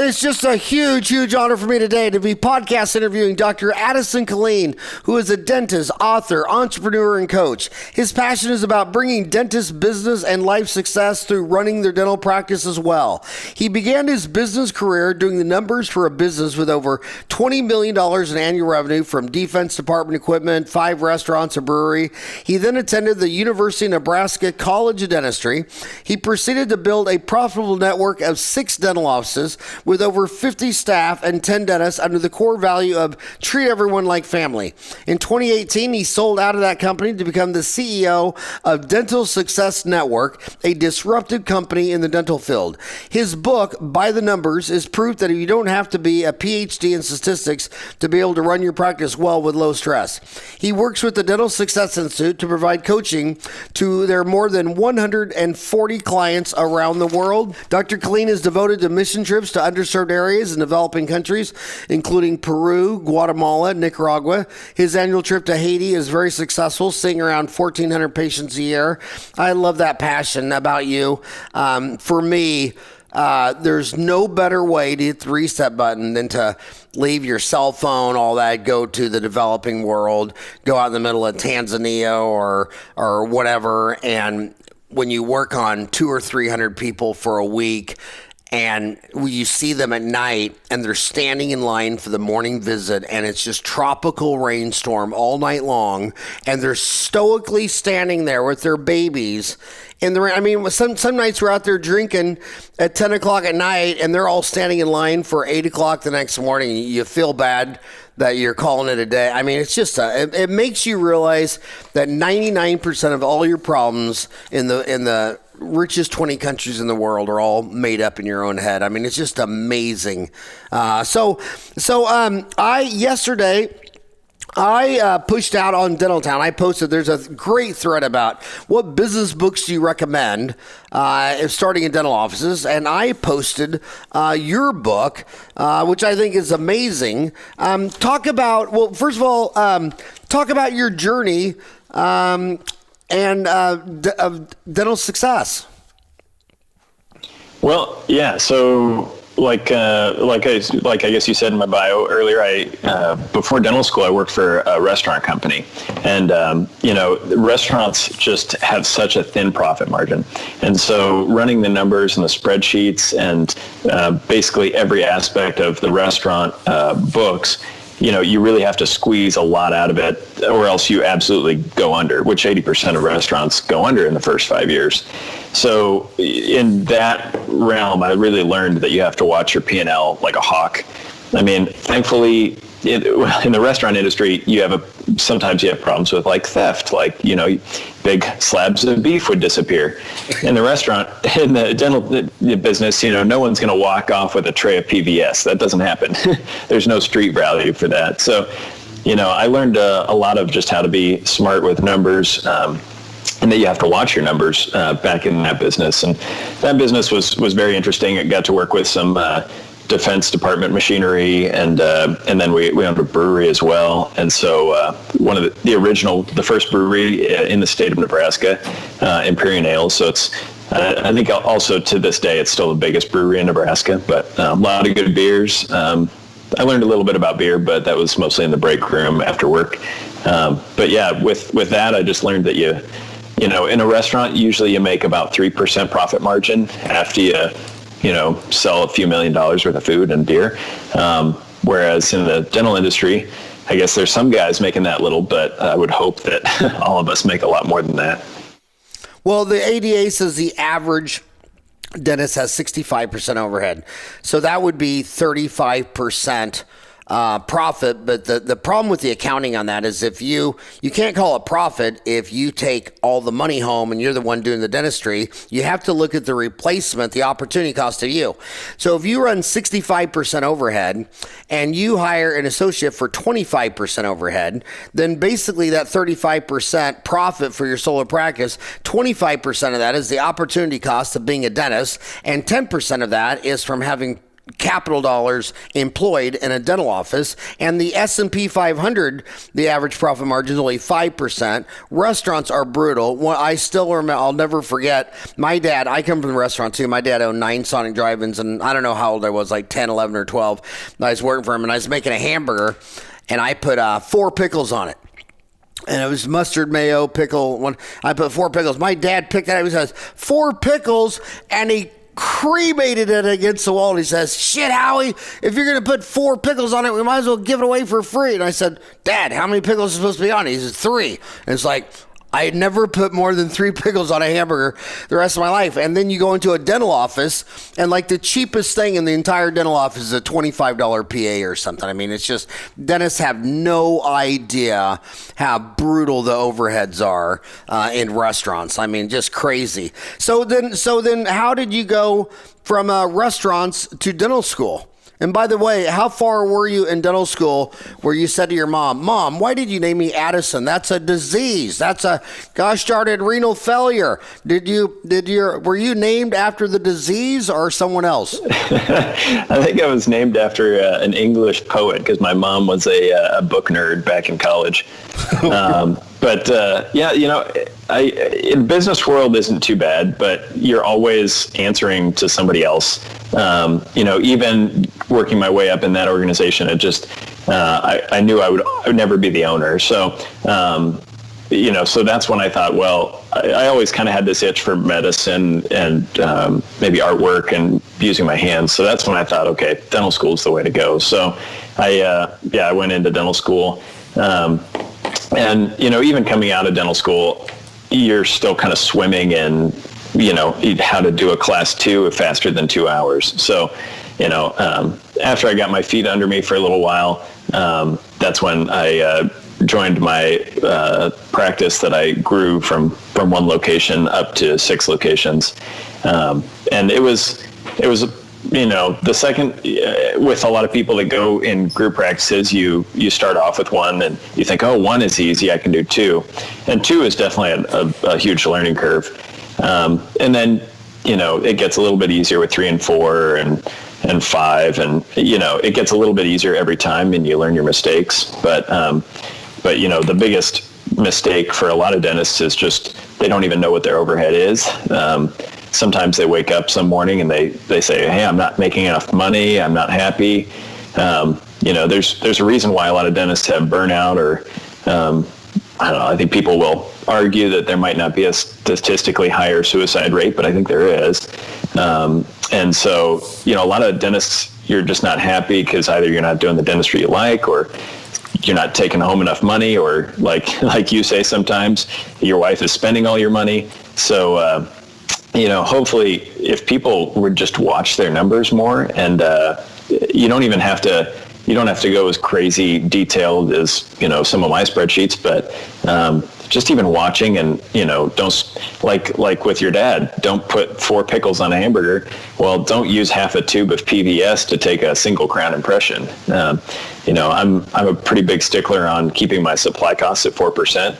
It's just a huge, huge honor for me today to be podcast interviewing Dr. Addison Killeen, who is a dentist, author, entrepreneur, and coach. His passion is about bringing dentists business and life success through running their dental practice as well. He began his business career doing the numbers for a business with over $20 million in annual revenue from Defense Department equipment, 5 restaurants, a brewery. He then attended the University of Nebraska College of Dentistry. He proceeded to build a profitable network of 6 dental offices with over 50 staff and 10 dentists under the core value of treat everyone like family. In 2018, he sold out of that company to become the CEO of Dental Success Network, a disruptive company in the dental field. His book, By the Numbers, is proof that you don't have to be a PhD in statistics to be able to run your practice well with low stress. He works with the Dental Success Institute to provide coaching to their more than 140 clients around the world. Dr. Killeen is devoted to mission trips to underserved areas in developing countries, including Peru, Guatemala, Nicaragua. His annual trip to Haiti is very successful, seeing around 1,400 patients a year. I love that passion about you. For me, there's no better way to hit the reset button than to leave your cell phone, all that, go to the developing world, go out in the middle of Tanzania or whatever, and when you work on 200 or 300 people for a week, and you see them at night and they're standing in line for the morning visit and it's just tropical rainstorm all night long and they're stoically standing there with their babies in the rain. I mean, some nights we're out there drinking at 10 o'clock at night and they're all standing in line for 8 o'clock the next morning. You feel bad that you're calling it a day. I mean, it's just it makes you realize that 99% of all your problems in the richest 20 countries in the world are all made up in your own head. I mean, it's just amazing. Yesterday I pushed out on Dental Town. I posted, there's a great thread about what business books do you recommend starting in dental offices. And I posted your book, which I think is amazing. Talk about your journey and dental success. Well, yeah. So, like I guess you said in my bio earlier, before dental school, I worked for a restaurant company, and restaurants just have such a thin profit margin, and so running the numbers and the spreadsheets and basically every aspect of the restaurant books. You really have to squeeze a lot out of it or else you absolutely go under, which 80% of restaurants go under in the first 5 years. So in that realm, I really learned that you have to watch your P&L like a hawk. I mean, thankfully, in the restaurant industry, sometimes you have problems with like theft, big slabs of beef would disappear. In the restaurant, in the dental business, no one's going to walk off with a tray of PVS. That doesn't happen. There's no street value for that. So, I learned a lot of just how to be smart with numbers, and that you have to watch your numbers back in that business. And that business was very interesting. I got to work with some Defense Department machinery, and then we owned a brewery as well. And so one of the first brewery in the state of Nebraska, Imperial Ale. So it's I think also to this day it's still the biggest brewery in Nebraska. But a lot of good beers. I learned a little bit about beer, but that was mostly in the break room after work. But yeah, with that, I just learned that in a restaurant usually you make about 3% profit margin after you sell a few $1 million worth of food and beer. Whereas in the dental industry, I guess there's some guys making that little, but I would hope that all of us make a lot more than that. Well, the ADA says the average dentist has 65% overhead. So that would be 35% profit, but the problem with the accounting on that is if you can't call it profit if you take all the money home and you're the one doing the dentistry. You have to look at the replacement, the opportunity cost of you. So if you run 65% overhead and you hire an associate for 25% overhead, then basically that 35% profit for your solo practice, 25% of that is the opportunity cost of being a dentist, and 10% of that is from having capital dollars employed in a dental office, and the S&P 500, the average profit margin is only 5%. Restaurants are brutal. Well, I still remember, I'll never forget, my dad, I come from the restaurant too. My dad owned 9 Sonic Drive-Ins, and I don't know how old I was, like 10, 11, or 12. I was working for him, and I was making a hamburger, and I put 4 pickles on it. And it was mustard, mayo, pickle. One, I put 4 pickles. My dad picked that up. He says, 4 pickles, and he cremated it against the wall. And he says, shit, Howie, if you're going to put 4 pickles on it, we might as well give it away for free. And I said, Dad, how many pickles are supposed to be on it? He says, 3. And it's like, I had never put more than 3 pickles on a hamburger the rest of my life. And then you go into a dental office, and like the cheapest thing in the entire dental office is a $25 PA or something. I mean, it's just, dentists have no idea how brutal the overheads are in restaurants. I mean, just crazy. So then how did you go from restaurants to dental school? And by the way, how far were you in dental school where you said to your Mom, why did you name me Addison? That's a disease. That's a gosh darn it, renal failure. Were you named after the disease or someone else? I think I was named after an English poet because my mom was a book nerd back in college. But in business world isn't too bad, but you're always answering to somebody else. Even working my way up in that organization, it just, I knew I would never be the owner. So, so that's when I thought, well, I always kind of had this itch for medicine and maybe artwork and using my hands. So that's when I thought, okay, dental school is the way to go. So I went into dental school. And, even coming out of dental school, you're still kind of swimming in, how to do a class 2 faster than 2 hours. So, after I got my feet under me for a little while, that's when I joined my practice that I grew from 1 location up to 6 locations. And it was the second, with a lot of people that go in group practices, you start off with 1 and you think, 1 is easy, I can do 2. And 2 is definitely a huge learning curve. And then, it gets a little bit easier with 3 and 4 and 5. And, it gets a little bit easier every time and you learn your mistakes. But the biggest mistake for a lot of dentists is just they don't even know what their overhead is. Sometimes they wake up some morning and they say, hey, I'm not making enough money. I'm not happy. There's a reason why a lot of dentists have burnout or, I don't know, I think people will argue that there might not be a statistically higher suicide rate, but I think there is. And so, a lot of dentists, you're just not happy because either you're not doing the dentistry you like or you're not taking home enough money or like you say sometimes, your wife is spending all your money. So, hopefully if people would just watch their numbers more and you don't have to go as crazy detailed as, some of my spreadsheets, but just even watching and, don't like with your dad, don't put 4 pickles on a hamburger. Well, don't use half a tube of PVS to take a single crown impression. I'm a pretty big stickler on keeping my supply costs at 4%.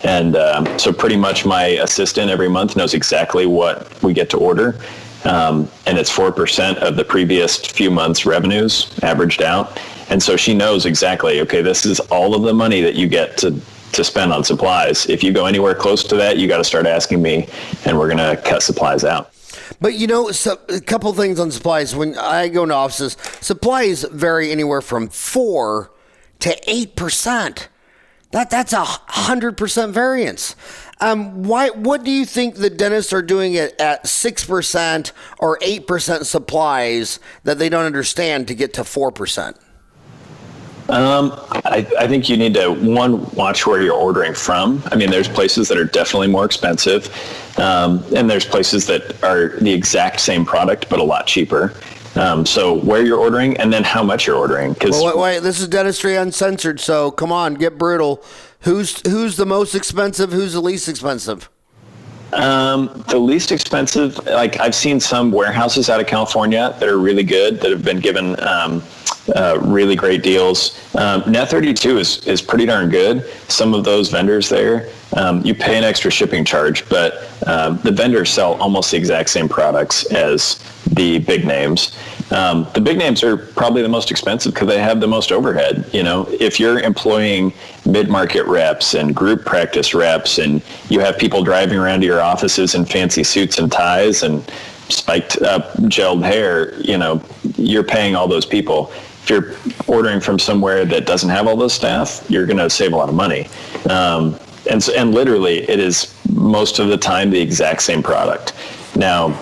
And so pretty much my assistant every month knows exactly what we get to order. And it's 4% of the previous few months' revenues averaged out. And so she knows exactly, okay, this is all of the money that you get to spend on supplies. If you go anywhere close to that, you got to start asking me, and we're going to cut supplies out. But so a couple things on supplies. When I go into offices, supplies vary anywhere from 4 to 8%. That's 100% variance. What do you think the dentists are doing at 6% or 8% supplies that they don't understand to get to 4%? I think you need to, watch where you're ordering from. I mean, there's places that are definitely more expensive, and there's places that are the exact same product but a lot cheaper. So where you're ordering and then how much you're ordering. Wait, this is Dentistry Uncensored, so come on, get brutal. Who's the most expensive? Who's the least expensive? The least expensive, like I've seen some warehouses out of California that are really good, that have been given really great deals. Net 32 is pretty darn good. Some of those vendors there, you pay an extra shipping charge, but the vendors sell almost the exact same products as the big names. The big names are probably the most expensive because they have the most overhead. If you're employing mid-market reps and group practice reps, and you have people driving around to your offices in fancy suits and ties and spiked up gelled hair, you're paying all those people. If you're ordering from somewhere that doesn't have all those staff, you're going to save a lot of money. And literally, it is most of the time the exact same product. Now,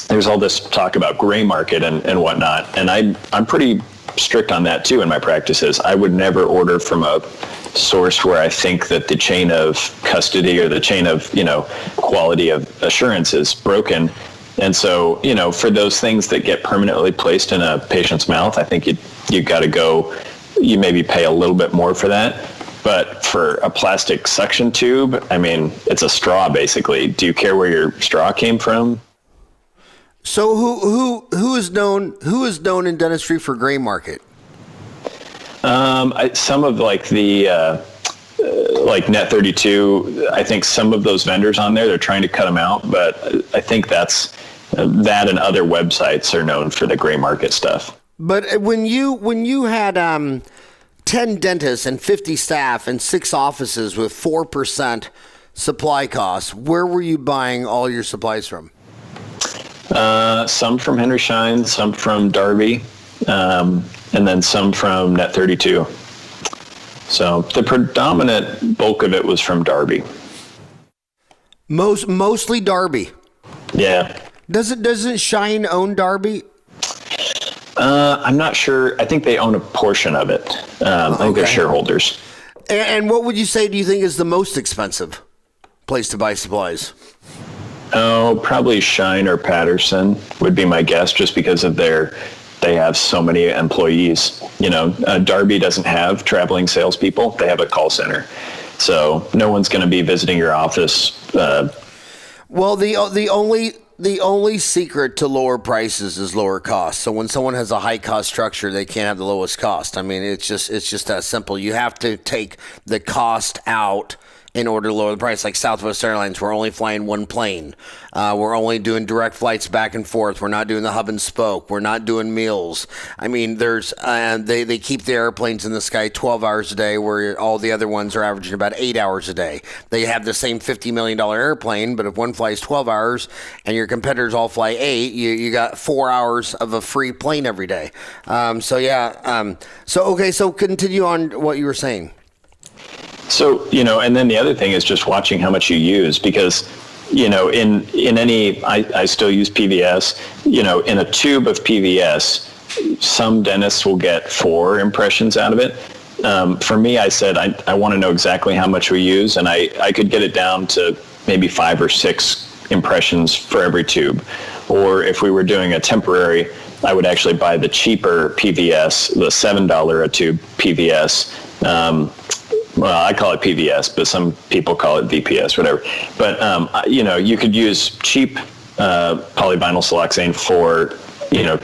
there's all this talk about gray market and whatnot, and I'm pretty strict on that too in my practices. I would never order from a source where I think that the chain of custody or the chain of quality of assurance is broken. And so, for those things that get permanently placed in a patient's mouth, I think you got to go, you maybe pay a little bit more for that. But for a plastic suction tube, it's a straw basically. Do you care where your straw came from? So who is known in dentistry for gray market? Some of the like Net 32, I think some of those vendors on there, they're trying to cut them out, but I think that and other websites are known for the gray market stuff. But when you had 10 dentists and 50 staff and 6 offices with 4% supply costs, where were you buying all your supplies from? Some from Henry Schein, some from Darby, and then some from Net 32. So the predominant bulk of it was from Darby. Mostly Darby. Yeah. Doesn't Schein own Darby? I'm not sure. I think they own a portion of it. I think they're shareholders. And what would you say, do you think, is the most expensive place to buy supplies? Oh, probably Schein or Patterson would be my guess, just because of they have so many employees. Darby doesn't have traveling salespeople. They have a call center. So no one's going to be visiting your office. Well, the only secret to lower prices is lower costs. So when someone has a high cost structure, they can't have the lowest cost. It's just that simple. You have to take the cost out in order to lower the price. Like Southwest Airlines, we're only flying one plane. We're only doing direct flights back and forth. We're not doing the hub and spoke. We're not doing meals. There's they keep the airplanes in the sky 12 hours a day, where all the other ones are averaging about 8 hours a day. They have the same $50 million airplane, but if one flies 12 hours and your competitors all fly 8, you got 4 hours of a free plane every day. So continue on what you were saying. So, and then the other thing is just watching how much you use, because, in any, I still use PVS, in a tube of PVS, some dentists will get 4 impressions out of it. For me, I said, I want to know exactly how much we use, and I could get it down to maybe 5 or 6 impressions for every tube. Or if we were doing a temporary, I would actually buy the cheaper PVS, the $7 a tube PVS. Well, I call it PVS, but some people call it VPS, whatever. But, you could use cheap polyvinyl siloxane for,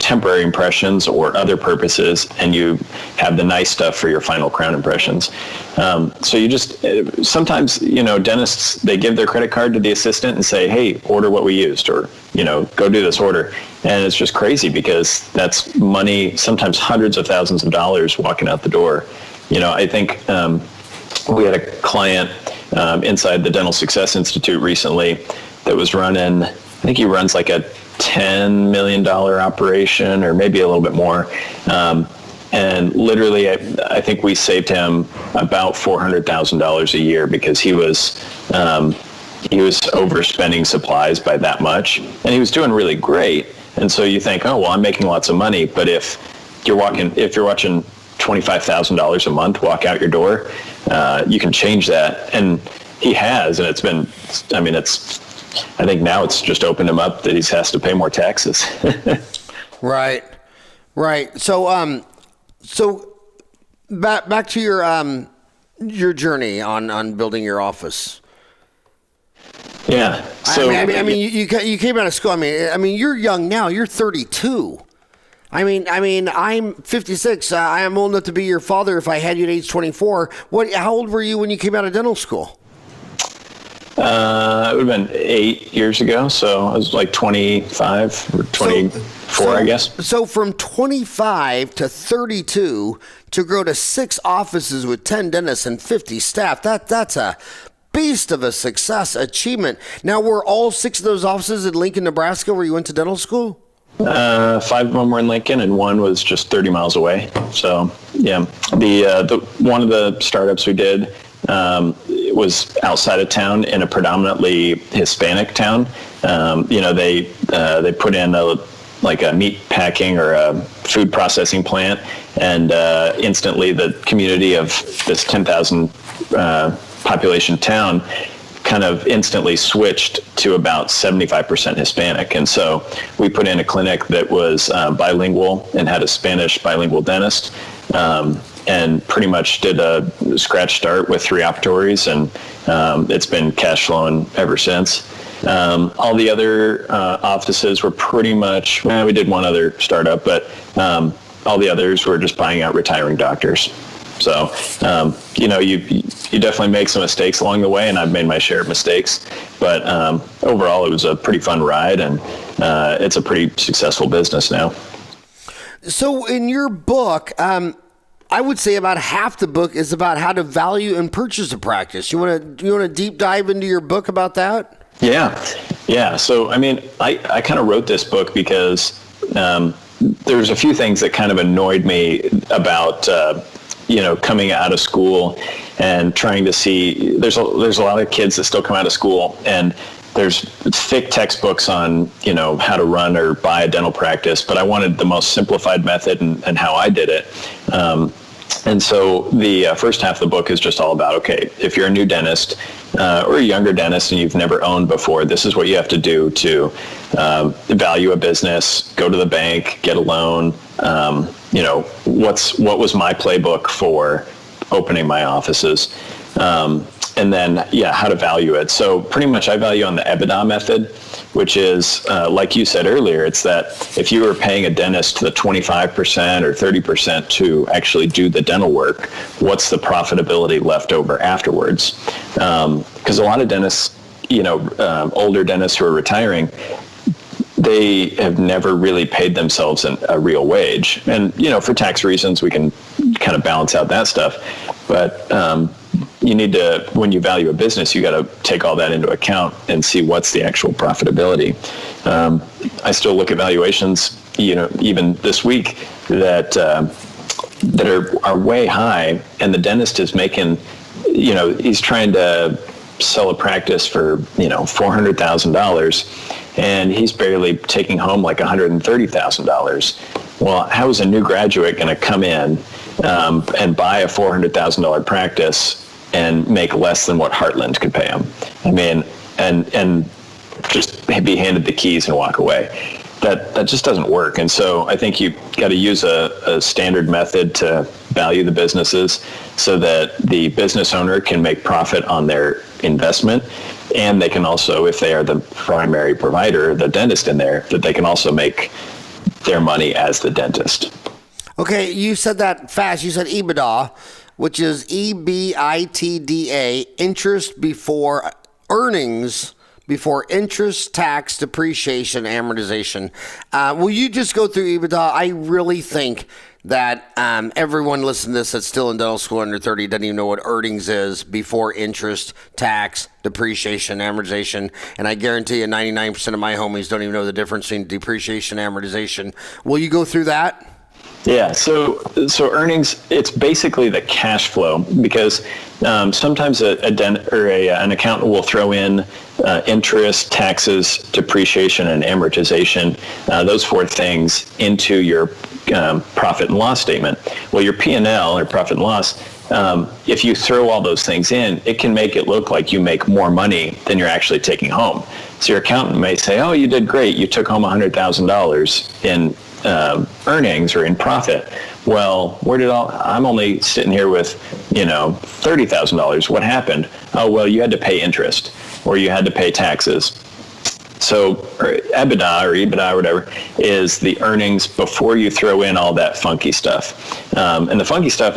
temporary impressions or other purposes, and you have the nice stuff for your final crown impressions. So you just, sometimes, dentists, they give their credit card to the assistant and say, hey, order what we used, or, go do this order. And it's just crazy, because that's money, sometimes hundreds of thousands of dollars walking out the door. I think we had a client inside the Dental Success Institute recently that was running, I think he runs like a $10 million operation, or maybe a little bit more. And literally, I think we saved him about $400,000 a year, because he was overspending supplies by that much, and he was doing really great. And so you think, oh, well, I'm making lots of money. But if you're watching $25,000 a month walk out your door, you can change that. And he has, and it's been, I think now it's just opened him up that he has to pay more taxes. Right. So back to your journey on building your office. Yeah. So you came out of school. You're young now. You're 32. I'm 56. I am old enough to be your father if I had you at age 24. How old were you when you came out of dental school? It would have been 8 years ago, so I was like 25 or 24, I guess. So from 25 to 32 to grow to 6 offices with 10 dentists and 50 staff, that's a beast of a success achievement. Now, were all 6 of those offices in Lincoln, Nebraska, where you went to dental school? 5 of them were in Lincoln, and 1 was just 30 miles away. So, yeah, the one of the startups we did was outside of town in a predominantly Hispanic town. They put in a meat packing or a food processing plant, and instantly the community of this 10,000 population town kind of instantly switched to about 75% Hispanic. And so we put in a clinic that was bilingual and had a Spanish bilingual dentist, and pretty much did a scratch start with 3 operatories, and it's been cash flowing ever since. All the other offices were pretty much, we did one other startup, but all the others were just buying out retiring doctors. So, you definitely make some mistakes along the way, and I've made my share of mistakes. But overall, it was a pretty fun ride, and it's a pretty successful business now. So in your book, I would say about half the book is about how to value and purchase a practice. You want to deep dive into your book about that? Yeah. So, I kind of wrote this book because there's a few things that kind of annoyed me about coming out of school and trying to see. There's a lot of kids that still come out of school, and there's thick textbooks on how to run or buy a dental practice, but I wanted the most simplified method and how I did it. And so the first half of the book is just all about, okay, if you're a new dentist or a younger dentist and you've never owned before, this is what you have to do to value a business, go to the bank, get a loan. What was my playbook for opening my offices? And then, how to value it. So pretty much I value on the EBITDA method, which is, like you said earlier, it's that if you were paying a dentist the 25% or 30% to actually do the dental work, what's the profitability left over afterwards? Because a lot of dentists, older dentists who are retiring, they have never really paid themselves a real wage. And, for tax reasons, we can kind of balance out that stuff. But you need to, when you value a business, you got to take all that into account and see what's the actual profitability. I still look at valuations, even this week that are way high, and the dentist is making, he's trying to sell a practice for, $400,000, and he's barely taking home like $130,000. Well, how is a new graduate going to come in and buy a $400,000 practice and make less than what Heartland could pay him? And just be handed the keys and walk away. That just doesn't work. And so I think you've got to use a standard method to value the businesses so that the business owner can make profit on their investment. And they can also, if they are the primary provider, the dentist in there, that they can also make their money as the dentist. Okay, you said that fast. You said EBITDA, which is EBITDA, interest before earnings, before interest, tax, depreciation, amortization. Will you just go through EBITDA? I really think that everyone listening to this that's still in dental school under 30 doesn't even know what earnings is before interest, tax, depreciation, amortization. And I guarantee you 99% of my homies don't even know the difference between depreciation and amortization. Will you go through that? Yeah, so earnings, it's basically the cash flow, because sometimes an accountant will throw in interest, taxes, depreciation, and amortization, those 4 things into your profit and loss statement. Well, your P&L, or profit and loss, if you throw all those things in, it can make it look like you make more money than you're actually taking home. So your accountant may say, oh, you did great, you took home $100,000 in earnings or in profit. Well, I'm only sitting here with, $30,000. What happened? Oh, well, you had to pay interest or you had to pay taxes. or EBITDA, or whatever, is the earnings before you throw in all that funky stuff. And the funky stuff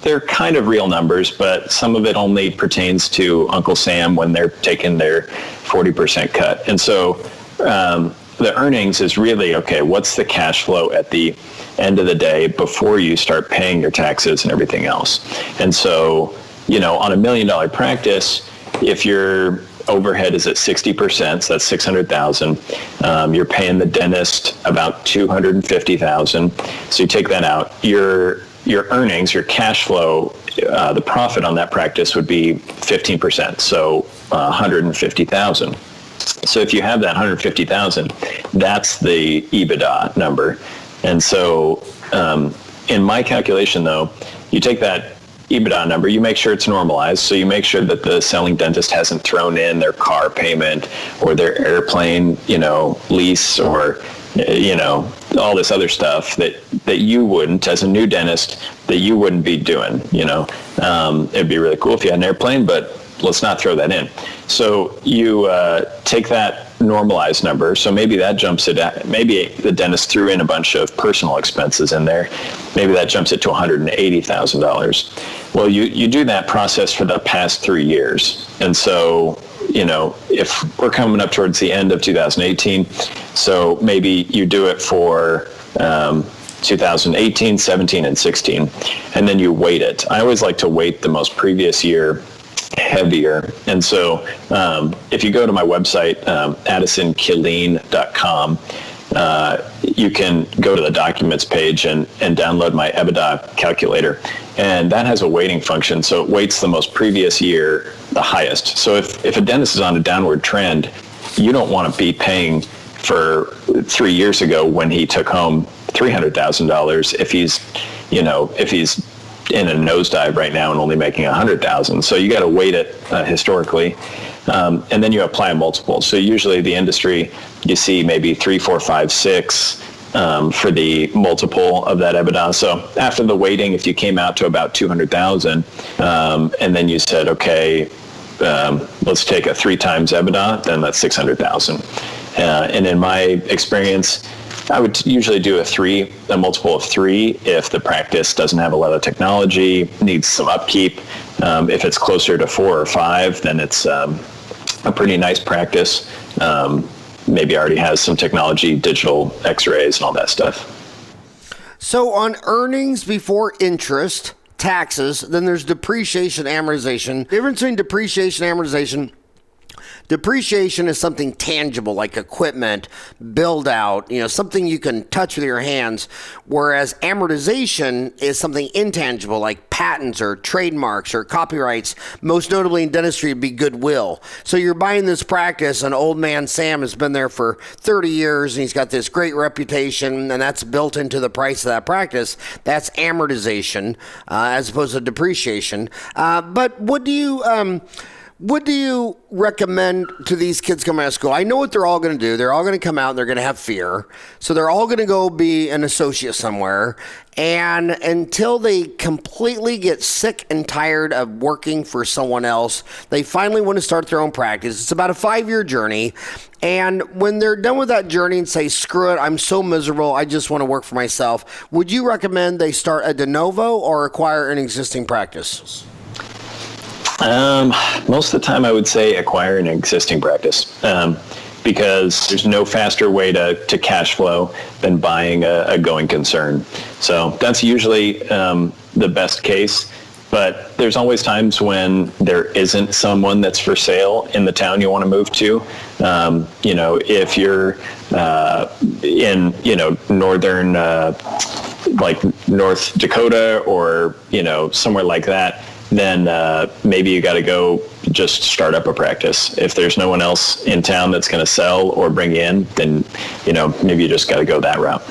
they're kind of real numbers, but some of it only pertains to Uncle Sam when they're taking their 40% cut. And so the earnings is really, okay, what's the cash flow at the end of the day before you start paying your taxes and everything else? And so, on $1 million practice, if your overhead is at 60%, so that's $600,000. You're paying the dentist about $250,000. So you take that out. Your earnings, your cash flow, the profit on that practice would be 15%, so $150,000. So if you have that $150,000, that's the EBITDA number. And so in my calculation, though, you take that EBITDA number, you make sure it's normalized. So you make sure that the selling dentist hasn't thrown in their car payment or their airplane, lease, or, all this other stuff that you wouldn't, as a new dentist, that you wouldn't be doing. It'd be really cool if you had an airplane, but let's not throw that in. So you take that normalized number. So maybe that jumps it at, maybe the dentist threw in a bunch of personal expenses in there. Maybe that jumps it to $180,000. Well, you do that process for the past 3 years. And so, if we're coming up towards the end of 2018, so maybe you do it for 2018, 17, and 16, and then you weight it. I always like to weight the most previous year heavier. And so if you go to my website, AddisonKilleen.com, you can go to the documents page and download my EBITDA calculator. And that has a weighting function. So it weights the most previous year the highest. So if a dentist is on a downward trend, you don't want to be paying for 3 years ago when he took home $300,000 if he's in a nosedive right now and only making $100,000. So you got to weight it historically, and then you apply a multiple. So usually the industry, you see maybe 3, 4, 5, 6 for the multiple of that EBITDA. So after the weighting, if you came out to about 200,000, and then you said, okay, let's take a 3 times EBITDA, then that's 600,000. And in my experience, I would usually do a multiple of 3 if the practice doesn't have a lot of technology, needs some upkeep. If it's closer to 4 or 5, then it's a pretty nice practice. Maybe already has some technology, digital x-rays and all that stuff. So on earnings before interest, taxes, then there's depreciation, amortization. The difference between depreciation and amortization: depreciation is something tangible, like equipment, build out, something you can touch with your hands. Whereas amortization is something intangible, like patents or trademarks or copyrights. Most notably in dentistry, it'd be goodwill. So you're buying this practice, and old man Sam has been there for 30 years, and he's got this great reputation, and that's built into the price of that practice. That's amortization, as opposed to depreciation. But what do you recommend to these kids coming out of school? I know what they're all going to do. They're all going to come out and they're going to have fear. So they're all going to go be an associate somewhere. And until they completely get sick and tired of working for someone else, they finally want to start their own practice. It's about a 5-year journey. And when they're done with that journey and say, screw it, I'm so miserable, I just want to work for myself, would you recommend they start a de novo or acquire an existing practice? Most of the time I would say acquire an existing practice, because there's no faster way to cash flow than buying a going concern. So that's usually the best case, but there's always times when there isn't someone that's for sale in the town you want to move to. If you're in, northern, like North Dakota or, somewhere like that, then maybe you got to go just start up a practice. If there's no one else in town that's going to sell or bring in, then, maybe you just got to go that route.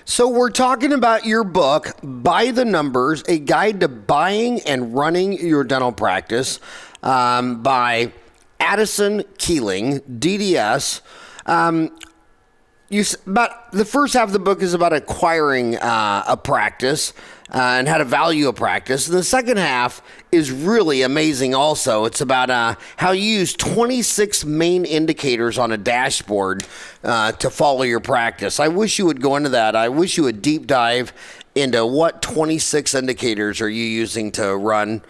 So we're talking about your book, By the Numbers, A Guide to Buying and Running Your Dental Practice, by Addison Killeen, DDS. about the first half of the book is about acquiring a practice and how to value a practice. And the second half is really amazing also. It's about how you use 26 main indicators on a dashboard to follow your practice. I wish you would go into that. I wish you would deep dive into what 26 indicators are you using to run.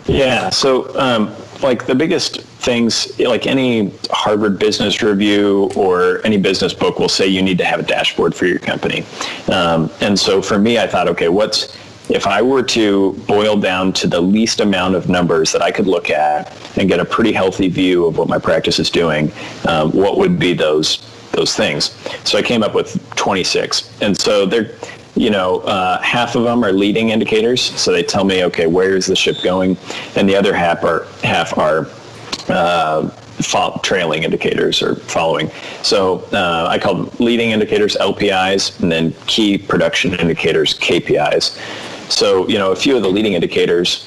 Yeah, so like the biggest things, like any Harvard Business Review or any business book will say you need to have a dashboard for your company. And so for me, I thought, okay, if I were to boil down to the least amount of numbers that I could look at and get a pretty healthy view of what my practice is doing, what would be those things? So I came up with 26. And so they're, half of them are leading indicators. So they tell me, okay, where is the ship going? And the other half are trailing indicators or following. So I call them leading indicators, LPIs, and then key production indicators, KPIs. So, a few of the leading indicators,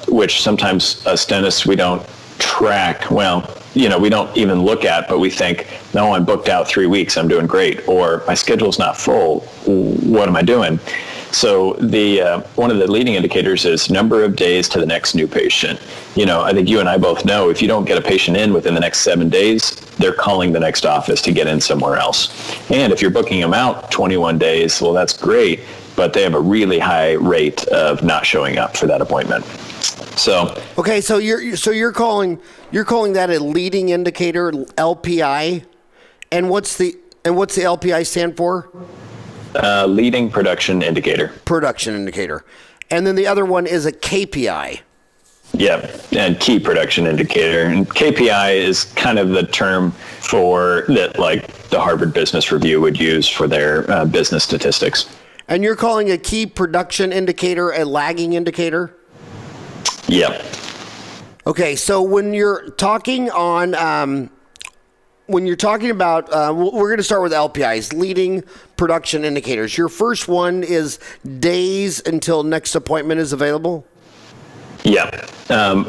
which sometimes us dentists, we don't track. Well, we don't even look at, but we think, no, I'm booked out 3 weeks, I'm doing great, or my schedule's not full, what am I doing? So one of the leading indicators is number of days to the next new patient. I think you and I both know if you don't get a patient in within the next 7 days, they're calling the next office to get in somewhere else. And if you're booking them out 21 days, well, that's great, but they have a really high rate of not showing up for that appointment. So okay, so you're calling that a leading indicator, LPI, and what's the LPI stand for? Leading production indicator. Production indicator, and then the other one is a KPI. Yeah, and key production indicator. And KPI is kind of the term for that, like the Harvard Business Review would use for their business statistics. And you're calling a key production indicator a lagging indicator? Yep. Okay, so when you're talking about, we're going to start with LPIs, leading production indicators. Your first one is days until next appointment is available? Yeah,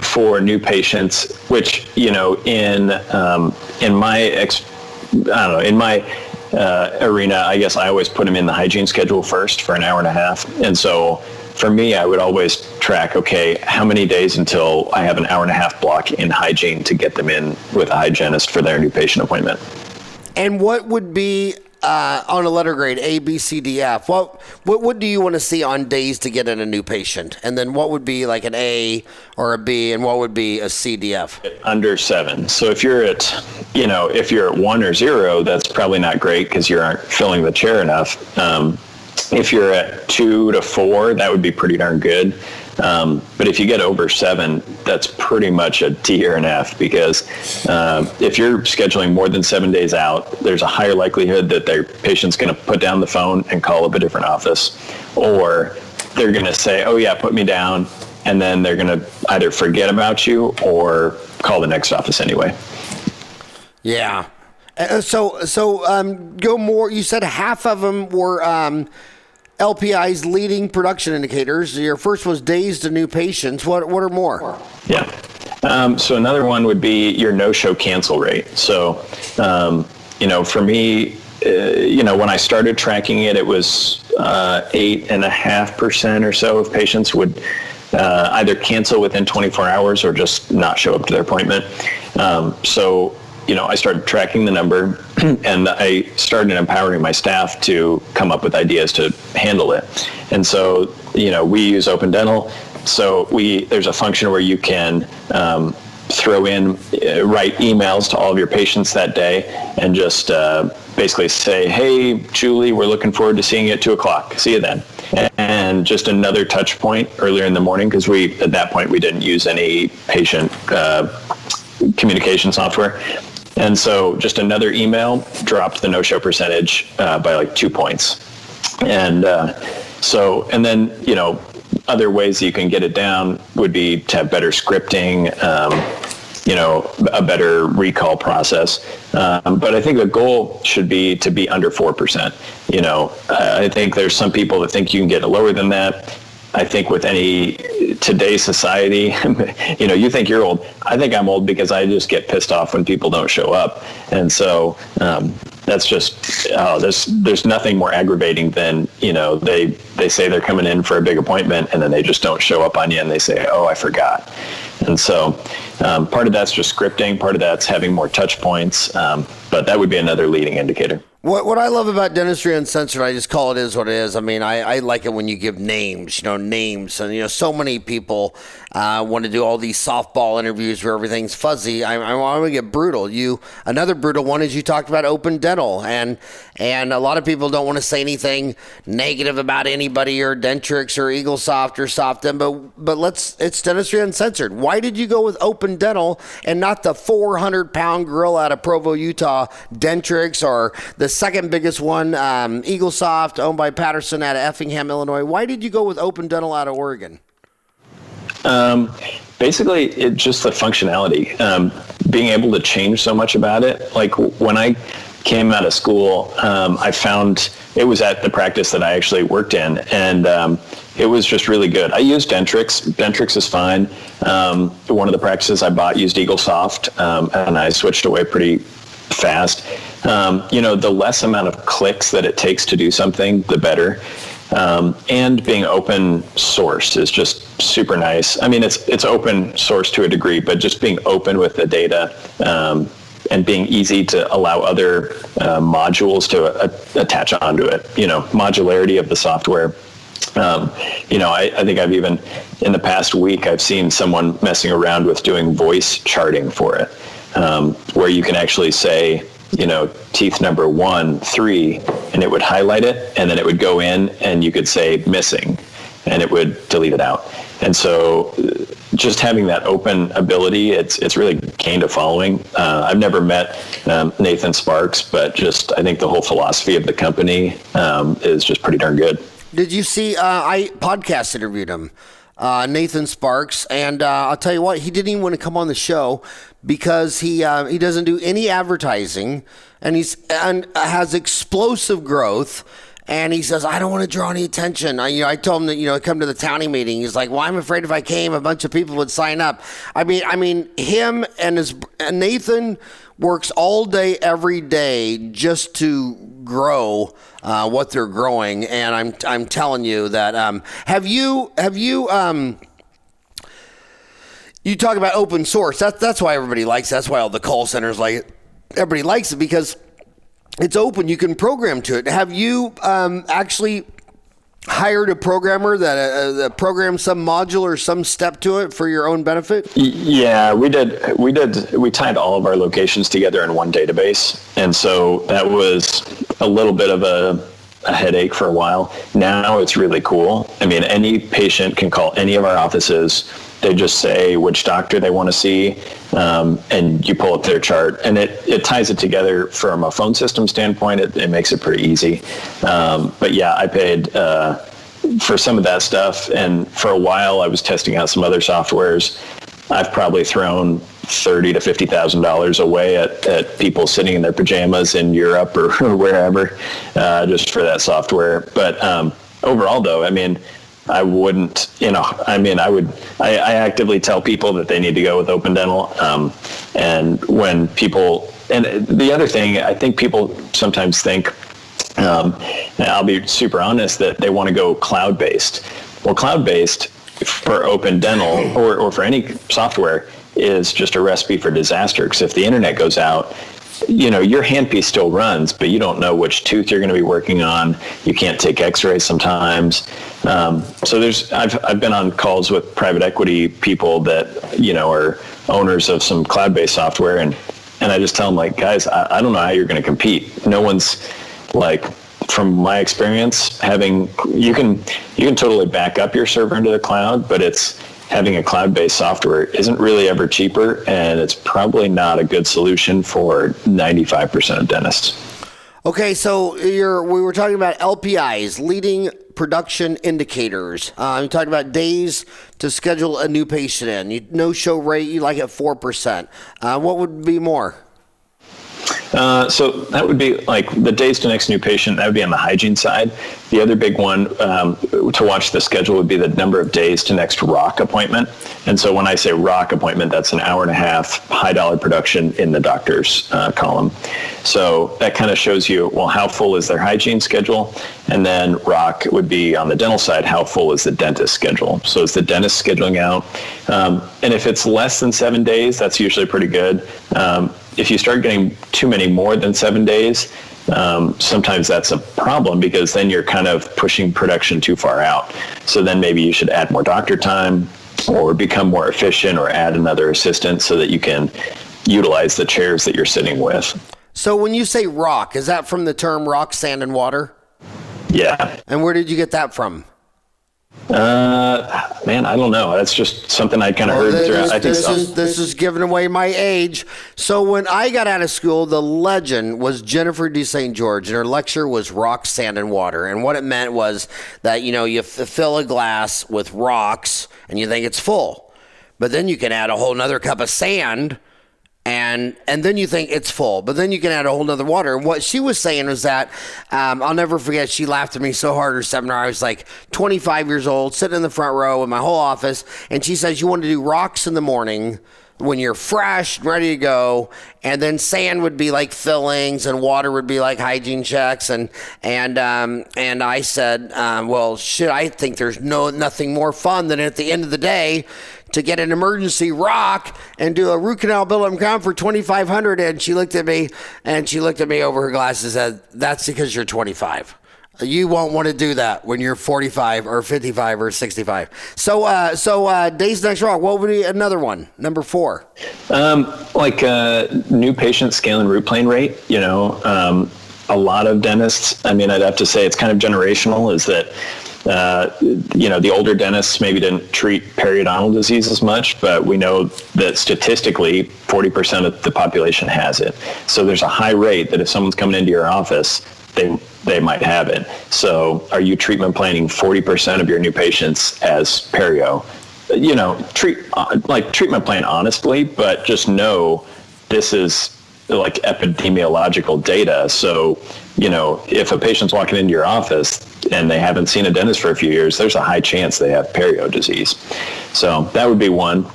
for new patients, which, in my arena, I guess I always put them in the hygiene schedule first for an hour and a half. And so for me, I would always track, okay, how many days until I have an hour and a half block in hygiene to get them in with a hygienist for their new patient appointment. And what would be on a letter grade, A, B, C, D, F? What do you want to see on days to get in a new patient? And then what would be like an A or a B, and what would be a C, D, F? Under 7. So if you're at 1 or 0, that's probably not great because you aren't filling the chair enough. If you're at 2 to 4, that would be pretty darn good. But if you get over 7, that's pretty much a D or an F, because if you're scheduling more than 7 days out, there's a higher likelihood that their patient's going to put down the phone and call up a different office, or they're going to say, oh yeah, put me down, and then they're going to either forget about you or call the next office anyway. Yeah. So go more. You said half of them were LPI's leading production indicators. Your first was days to new patients. What are more? Yeah. So another one would be your no-show cancel rate. So, for me, when I started tracking it, it was 8.5% or so of patients would either cancel within 24 hours or just not show up to their appointment. I started tracking the number, and I started empowering my staff to come up with ideas to handle it. And so, we use Open Dental. So there's a function where you can throw in, write emails to all of your patients that day and just basically say, hey, Julie, we're looking forward to seeing you at 2:00. See you then. And just another touch point earlier in the morning, because at that point we didn't use any patient communication software. And so just another email dropped the no-show percentage by like 2 points. And then, other ways that you can get it down would be to have better scripting, a better recall process. But I think the goal should be to be under 4%. I think there's some people that think you can get it lower than that. I think with today's society, you think you're old. I think I'm old because I just get pissed off when people don't show up. And so, that's just, there's nothing more aggravating than, they say they're coming in for a big appointment and then they just don't show up on you and they say, oh, I forgot. And so part of that's just scripting, part of that's having more touch points, but that would be another leading indicator. What I love about Dentistry Uncensored, I just call it is what it is. I mean, I like it when you give names, names. And, so many people want to do all these softball interviews where everything's fuzzy. I want to get brutal. Another brutal one is you talked about open dental. And a lot of people don't want to say anything negative about anybody or Dentrix or EagleSoft or SoftDent, but it's Dentistry Uncensored. Why did you go with open dental and not the 400-pound gorilla out of Provo, Utah, Dentrix, or the second biggest one, EagleSoft, owned by Patterson out of Effingham, Illinois? Why did you go with open dental out of Oregon? Basically, it's just the functionality, being able to change so much about it. Like when I came out of school, I found it was at the practice that I actually worked in, and it was just really good. I used Dentrix. Dentrix is fine. One of the practices I bought used EagleSoft, and I switched away pretty fast. The less amount of clicks that it takes to do something, the better. And being open source is just super nice. I mean, it's open source to a degree, but just being open with the data, and being easy to allow other modules to attach onto it. Modularity of the software. I think I've even, in the past week, I've seen someone messing around with doing voice charting for it, where you can actually say, teeth number 1, 3, and it would highlight it, and then it would go in and you could say missing, and it would delete it out. And so just having that open ability, it's really gained a following. I've never met Nathan Sparks, but I think the whole philosophy of the company is just pretty darn good. Did you see, I podcast interviewed him, Nathan Sparks, and I'll tell you what, he didn't even want to come on the show because he doesn't do any advertising, and has explosive growth. And he says, I don't want to draw any attention. I told him that, come to the county meeting. He's like, well, I'm afraid if I came, a bunch of people would sign up. I mean, him and Nathan works all day, every day just to grow what they're growing. And I'm telling you that, you talk about open source. That's why everybody likes it. That's why all the call centers like it. Everybody likes it because it's open. You can program to it. Have you actually hired a programmer that programs some module or some step to it for your own benefit? Yeah, we did. We tied all of our locations together in one database. And so that was a little bit of a headache for a while. Now it's really cool. I mean, any patient can call any of our offices. They just say which doctor they want to see, and you pull up their chart, and it ties it together from a phone system standpoint. It makes it pretty easy. But yeah, I paid for some of that stuff, and for a while I was testing out some other softwares. I've probably thrown $30,000 to $50,000 away at people sitting in their pajamas in Europe or wherever, just for that software. But overall, though, I mean, I wouldn't, I actively tell people that they need to go with open dental. And when people, and the other thing, I think people sometimes think, and I'll be super honest, that they want to go cloud-based. Well, cloud-based for open dental or for any software is just a recipe for disaster. Because if the internet goes out, your handpiece still runs, but you don't know which tooth you're going to be working on. You can't take x-rays sometimes. So I've been on calls with private equity people that, are owners of some cloud-based software. And I just tell them, like, guys, I don't know how you're going to compete. No one's like, from my experience, you can totally back up your server into the cloud, but having a cloud-based software isn't really ever cheaper, and it's probably not a good solution for 95% of dentists. Okay, so we were talking about LPIs, leading production indicators. You talked about days to schedule a new patient in. No show rate, you like at 4%. What would be more? So that would be like the days to next new patient. That would be on the hygiene side. The other big one to watch the schedule would be the number of days to next rock appointment. And so when I say rock appointment, that's an hour and a half, high dollar production in the doctor's column. So that kind of shows you, well, how full is their hygiene schedule? And then rock would be on the dental side, how full is the dentist schedule? So is the dentist scheduling out? And if it's less than 7 days, that's usually pretty good. If you start getting too many more than 7 days, sometimes that's a problem because then you're kind of pushing production too far out. So then maybe you should add more doctor time or become more efficient or add another assistant so that you can utilize the chairs that you're sitting with. So when you say rock, is that from the term rock, sand, and water? Yeah. And where did you get that from? Man, I don't know. That's just something I kind of heard. This is giving away my age. So when I got out of school, the legend was Jennifer de St. George, and her lecture was rock, sand, and water. And what it meant was that, you fill a glass with rocks, and you think it's full. But then you can add a whole nother cup of sand, and then you think it's full, but then you can add a whole nother water. And what she was saying was that, I'll never forget, she laughed at me so hard at her seminar. I was like 25 years old, sitting in the front row in my whole office, and she says you want to do rocks in the morning when you're fresh, ready to go, and then sand would be like fillings, and water would be like hygiene checks, and I said, well, shit, I think there's nothing more fun than at the end of the day to get an emergency rock and do a root canal build-up crown for $2,500. And she looked at me over her glasses and said, "That's because you're 25. You won't want to do that when you're 45 or 55 or 65. So days next rock. What would be another one? Number 4. New patient scale and root plane rate. A lot of dentists. I mean, I'd have to say it's kind of generational. Is that the older dentists maybe didn't treat periodontal disease as much, but we know that statistically 40% of the population has it. So there's a high rate that if someone's coming into your office, they might have it. So are you treatment planning 40% of your new patients as perio? Treatment plan honestly, but just know this is like epidemiological data. So, if a patient's walking into your office and they haven't seen a dentist for a few years, there's a high chance they have perio disease. So that would be one.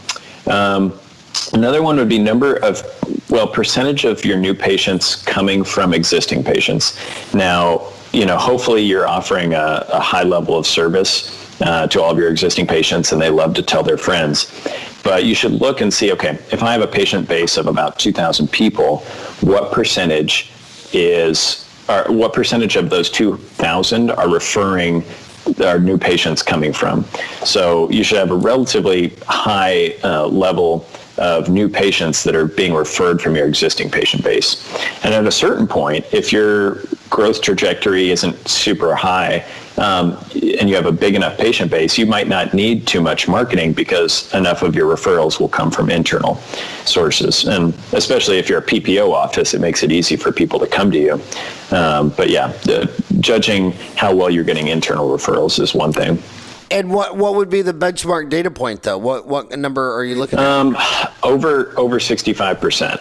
Another one would be percentage of your new patients coming from existing patients. Now, hopefully you're offering a high level of service to all of your existing patients, and they love to tell their friends. But you should look and see, okay, if I have a patient base of about 2,000 people, what percentage of those 2,000 are referring our new patients coming from? So you should have a relatively high level of new patients that are being referred from your existing patient base. And at a certain point, if your growth trajectory isn't super high, and you have a big enough patient base, you might not need too much marketing because enough of your referrals will come from internal sources. And especially if you're a PPO office, it makes it easy for people to come to you. But yeah, judging how well you're getting internal referrals is one thing. And what would be the benchmark data point though? What number are you looking at? Over 65%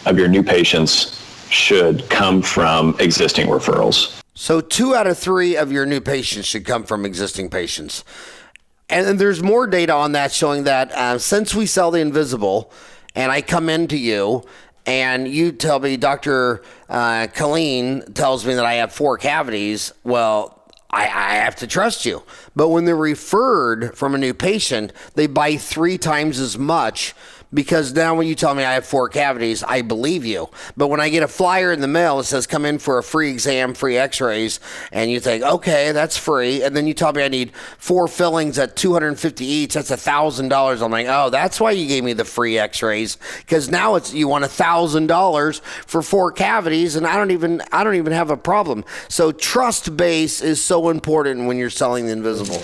of your new patients should come from existing referrals. So 2 out of 3 of your new patients should come from existing patients. And there's more data on that showing that since we sell the invisible and I come into you and you tell me, Dr. Killeen tells me that I have 4 cavities, well, I have to trust you. But when they're referred from a new patient, they buy 3 times as much, because now when you tell me I have 4 cavities, I believe you. But when I get a flyer in the mail that says come in for a free exam, free x-rays, and you think, okay, that's free, and then you tell me I need 4 fillings at $250 each, that's $1,000. I'm like, oh, that's why you gave me the free x-rays, because now you want $1,000 for 4 cavities, and I don't even have a problem. So trust base is so important when you're selling the invisible.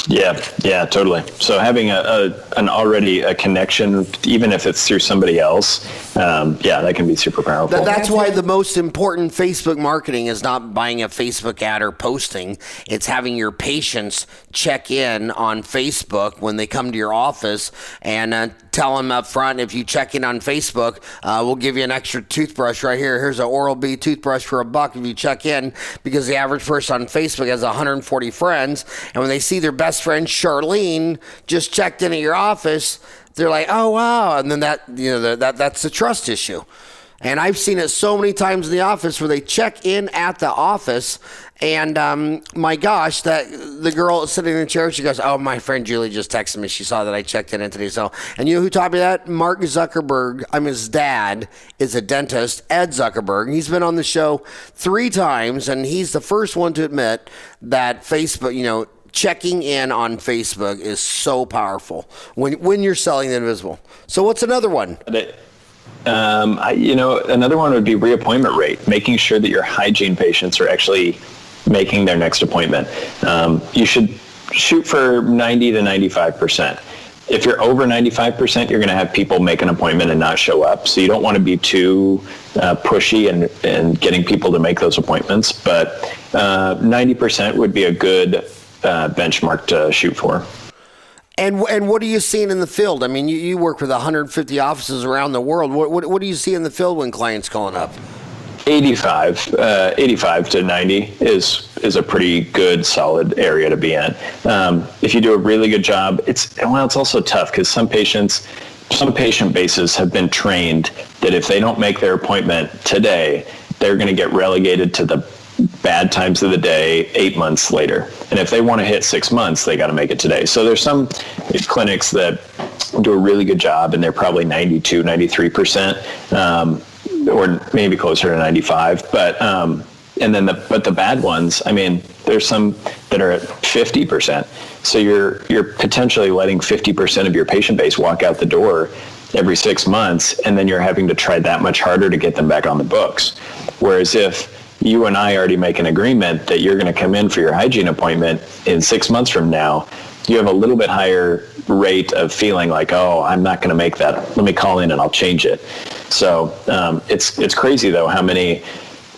Yeah, totally. So having already a connection, even if it's through somebody else, that can be super powerful. That's why the most important Facebook marketing is not buying a Facebook ad or posting. It's having your patients check in on Facebook when they come to your office and tell them up front, if you check in on Facebook, we'll give you an extra toothbrush right here. Here's an Oral-B toothbrush for $1 if you check in, because the average person on Facebook has 140 friends, and when they see their best friend Charlene just checked in at your office, they're like, oh wow, and then that's a trust issue. And I've seen it so many times in the office where they check in at the office, and my gosh, that the girl sitting in the chair, she goes, oh, my friend Julie just texted me. She saw that I checked in today. So, and you know who taught me that? Mark Zuckerberg. His dad is a dentist, Ed Zuckerberg. He's been on the show 3 times, and he's the first one to admit that Facebook, checking in on Facebook is so powerful when you're selling the invisible. So what's another one? Another one would be reappointment rate, making sure that your hygiene patients are actually making their next appointment. You should shoot for 90 to 95%. If you're over 95%, you're going to have people make an appointment and not show up. So you don't want to be too pushy and getting people to make those appointments. But 90% would be a good benchmark to shoot for. And what are you seeing in the field? I mean, you work with 150 offices around the world. What do you see in the field when clients calling up? 85 to 90 is a pretty good, solid area to be in. If you do a really good job, it's also tough because some patient bases have been trained that if they don't make their appointment today, they're going to get relegated to the bad times of the day 8 months later. And if they want to hit 6 months, they got to make it today. So there's some clinics that do a really good job and they're probably 92, 93%, or maybe closer to 95. But, and then the bad ones, there's some that are at 50%. So you're potentially letting 50% of your patient base walk out the door every 6 months, and then you're having to try that much harder to get them back on the books. Whereas if you and I already make an agreement that you're going to come in for your hygiene appointment in 6 months from now, you have a little bit higher rate of feeling like, oh, I'm not going to make that. Let me call in and I'll change it. So it's crazy, though, how many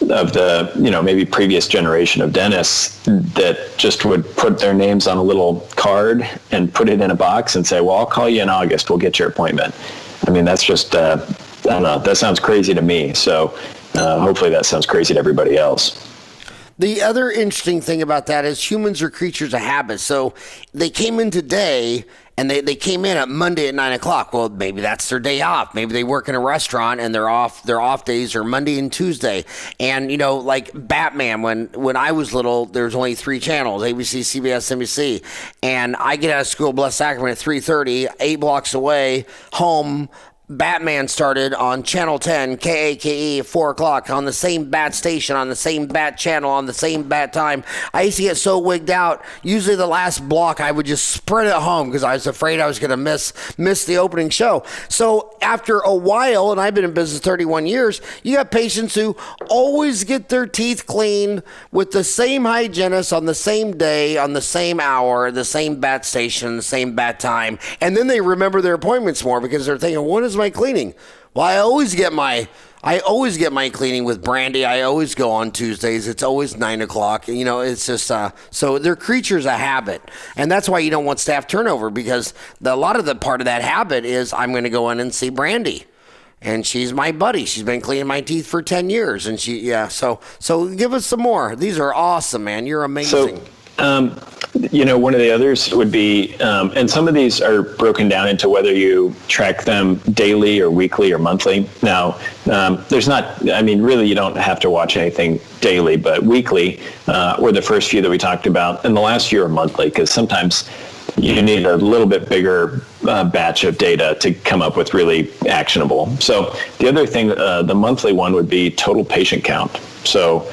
of the, maybe previous generation of dentists that just would put their names on a little card and put it in a box and say, well, I'll call you in August. We'll get your appointment. That's just, I don't know. That sounds crazy to me. So hopefully that sounds crazy to everybody else. The other interesting thing about that is humans are creatures of habit. So they came in today and they came in at Monday at 9:00. Well, maybe that's their day off. Maybe they work in a restaurant and their off days are Monday and Tuesday. And, like Batman, when I was little, there was only 3 channels, ABC, CBS, NBC. And I get out of school, Blessed Sacrament, at 3:30, 8 blocks away, home. Batman started on Channel 10, KAKE, 4 o'clock, on the same bat station, on the same bat channel, on the same bat time. I used to get so wigged out. Usually the last block, I would just sprint it home because I was afraid I was going to miss the opening show. So after a while, and I've been in business 31 years, you have patients who always get their teeth cleaned with the same hygienist on the same day, on the same hour, the same bat station, the same bat time. And then they remember their appointments more because they're thinking, what is my cleaning? Well, I always get my cleaning with Brandy. I always go on Tuesdays. It's always 9:00. It's just so they're creatures of habit, and that's why you don't want staff turnover, because a lot of the part of that habit is I'm going to go in and see Brandy, and she's my buddy. She's been cleaning my teeth for 10 years, and So give us some more. These are awesome, man. You're amazing. One of the others would be, and some of these are broken down into whether you track them daily or weekly or monthly. Now, there's not, really you don't have to watch anything daily, but weekly were the first few that we talked about, and the last few are monthly, because sometimes you need a little bit bigger batch of data to come up with really actionable. So the other thing, the monthly one would be total patient count. So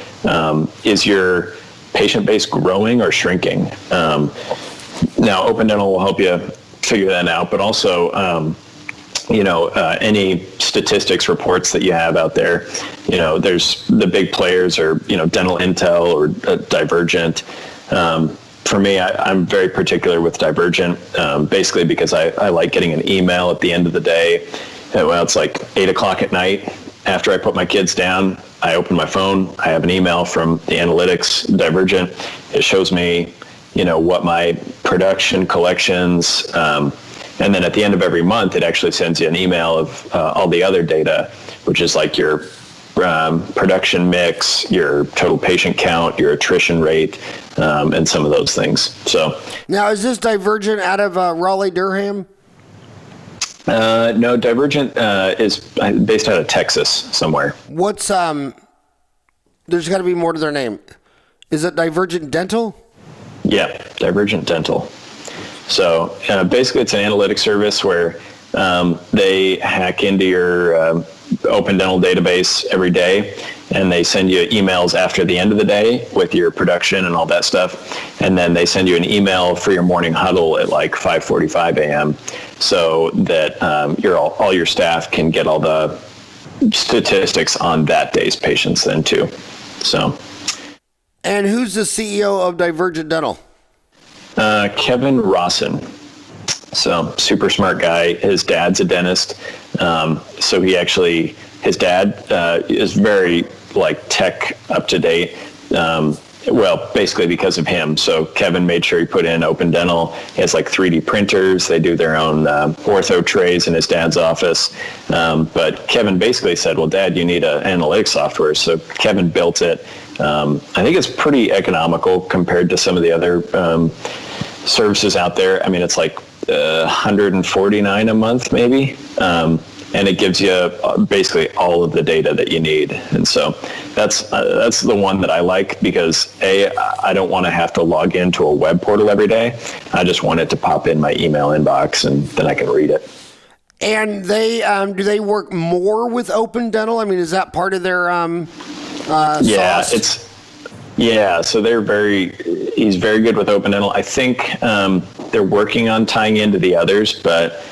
is your patient base growing or shrinking? Now, Open Dental will help you figure that out, but also, any statistics reports that you have out there, there's the big players or, Dental Intel or Divergent. For me, I'm very particular with Divergent, basically because I like getting an email at the end of the day. Well, it's like 8:00 at night. After I put my kids down, I open my phone, I have an email from the analytics Divergent. It shows me, what my production, collections, And then at the end of every month, it actually sends you an email of all the other data, which is like your production mix, your total patient count, your attrition rate, and some of those things. So now, is this Divergent out of Raleigh-Durham? No, Divergent is based out of Texas somewhere. What's there's got to be more to their name. Is it Divergent Dental? Yeah, Divergent Dental. So basically, it's an analytics service where they hack into your Open Dental database every day, and they send you emails after the end of the day with your production and all that stuff. And then they send you an email for your morning huddle at like 5:45 a.m. so that all your staff can get all the statistics on that day's patients then too. So. And who's the CEO of Divergent Dental? Kevin Rawson. So super smart guy. His dad's a dentist. So his dad is very like tech up to date. Well, basically because of him. So Kevin made sure he put in Open Dental. He has like 3D printers. They do their own ortho trays in his dad's office. But Kevin basically said, well, Dad, you need an analytics software. So Kevin built it. I think it's pretty economical compared to some of the other services out there. I mean, it's like $149 a month maybe. And it gives you basically all of the data that you need. And so that's the one that I like because I don't want to have to log into a web portal every day. I just want it to pop in my email inbox and then I can read it. And they do they work more with Open Dental? I mean, is that part of their yeah, sauce? So he's very good with Open Dental. I think they're working on tying into the others, but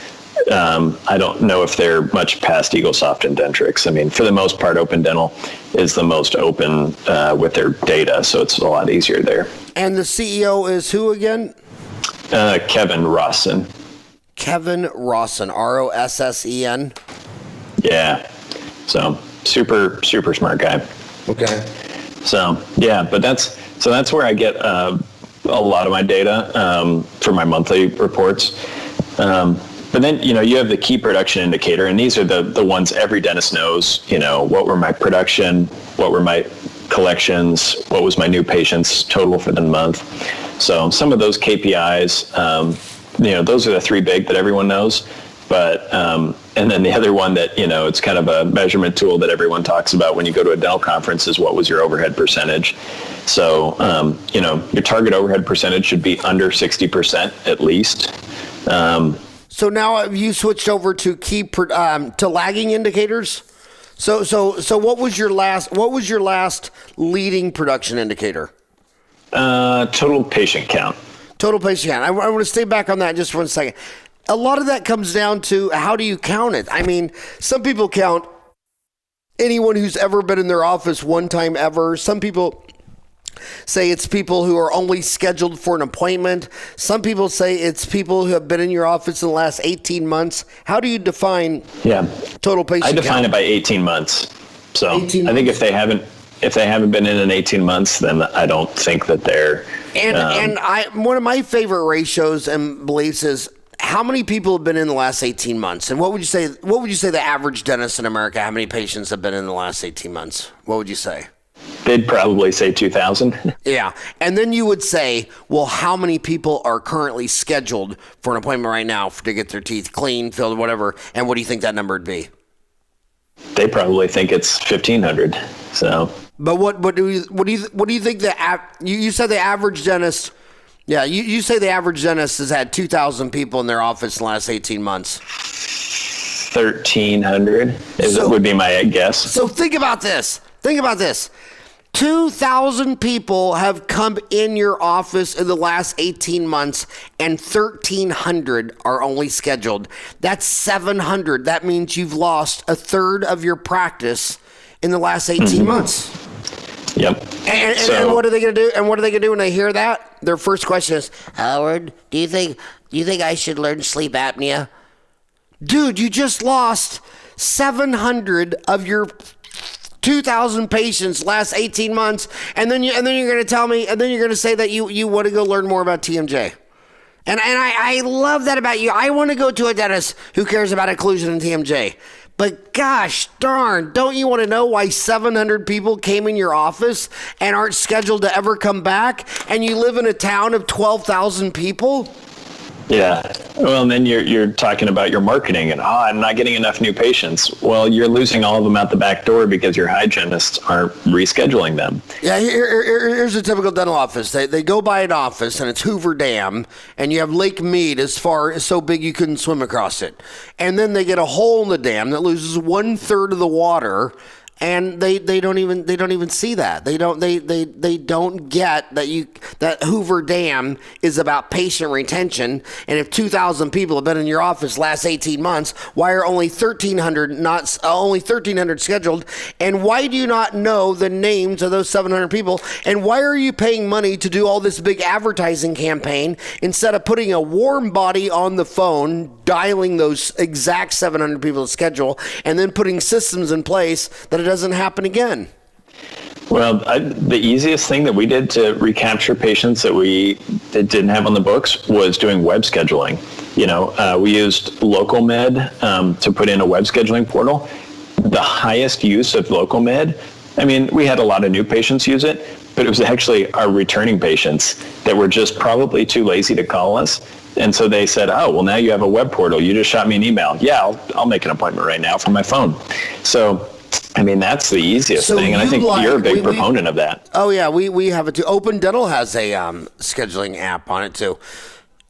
I don't know if they're much past EagleSoft and Dentrix. I mean, for the most part, Open Dental is the most open with their data, so it's a lot easier there. And the CEO is who again? Kevin Rawson. Kevin Rawson, Rossen. Yeah. So super smart guy. Okay. So yeah, but that's where I get a lot of my data for my monthly reports. But then, you have the key production indicator, and these are the ones every dentist knows, what were my production, what were my collections, what was my new patients total for the month. So some of those KPIs, those are the three big that everyone knows. But, and then the other one that, it's kind of a measurement tool that everyone talks about when you go to a dental conference is what was your overhead percentage. So, your target overhead percentage should be under 60% at least. So now have you switched over to to lagging indicators? So what was your last leading production indicator? Total patient count. Total patient count. I want to stay back on that just for 1 second. A lot of that comes down to how do you count it? I mean, some people count anyone who's ever been in their office one time ever. Some people say it's people who are only scheduled for an appointment. Some people say it's people who have been in your office in the last 18 months. How do you define total patient count? I define it by 18 months. So 18 months. I think if they haven't been in 18 months, then I don't think that they're... And one of my favorite ratios and beliefs is how many people have been in the last 18 months? And what would you say the average dentist in America, how many patients have been in the last 18 months? What would you say? They'd probably say 2,000. Yeah. And then you would say, well, how many people are currently scheduled for an appointment right now to get their teeth cleaned, filled, whatever? And what do you think that number would be? They probably think it's 1,500. So. But what do you think you said the average dentist? Yeah, you say the average dentist has had 2,000 people in their office in the last 18 months. 1,300 would be my guess. So think about this. 2,000 people have come in your office in the last 18 months, and 1,300 are only scheduled. That's 700. That means you've lost a third of your practice in the last 18 months. Yep. And what are they going to do? And what are they going to do when they hear that? Their first question is, Howard, do you think I should learn sleep apnea? Dude, you just lost 700 of your 2,000 patients last 18 months, and then you're going to tell me, and then you're going to say that you want to go learn more about TMJ. And I love that about you. I want to go to a dentist who cares about occlusion and TMJ. But gosh darn, don't you want to know why 700 people came in your office and aren't scheduled to ever come back? And you live in a town of 12,000 people? Yeah. Well, and then you're talking about your marketing and, I'm not getting enough new patients. Well, you're losing all of them out the back door because your hygienists aren't rescheduling them. Yeah, here's a typical dental office. They go by an office and it's Hoover Dam, and you have Lake Mead so big you couldn't swim across it. And then they get a hole in the dam that loses 1/3 of the water. And they don't even see that. They don't get that Hoover Dam is about patient retention. And if 2,000 people have been in your office last 18 months, why are only 1,300 scheduled? And why do you not know the names of those 700 people? And why are you paying money to do all this big advertising campaign instead of putting a warm body on the phone, dialing those exact 700 people to schedule, and then putting systems in place that it doesn't happen again? Well, the easiest thing that we did to recapture patients that we didn't have on the books was doing web scheduling. We used LocalMed to put in a web scheduling portal. The highest use of LocalMed, we had a lot of new patients use it, but it was actually our returning patients that were just probably too lazy to call us. And so they said, oh, well, now you have a web portal. You just shot me an email. Yeah, I'll make an appointment right now from my phone. So, that's the easiest thing. And I think you're a big proponent of that. Oh, yeah, we have it too. Open Dental has a scheduling app on it too.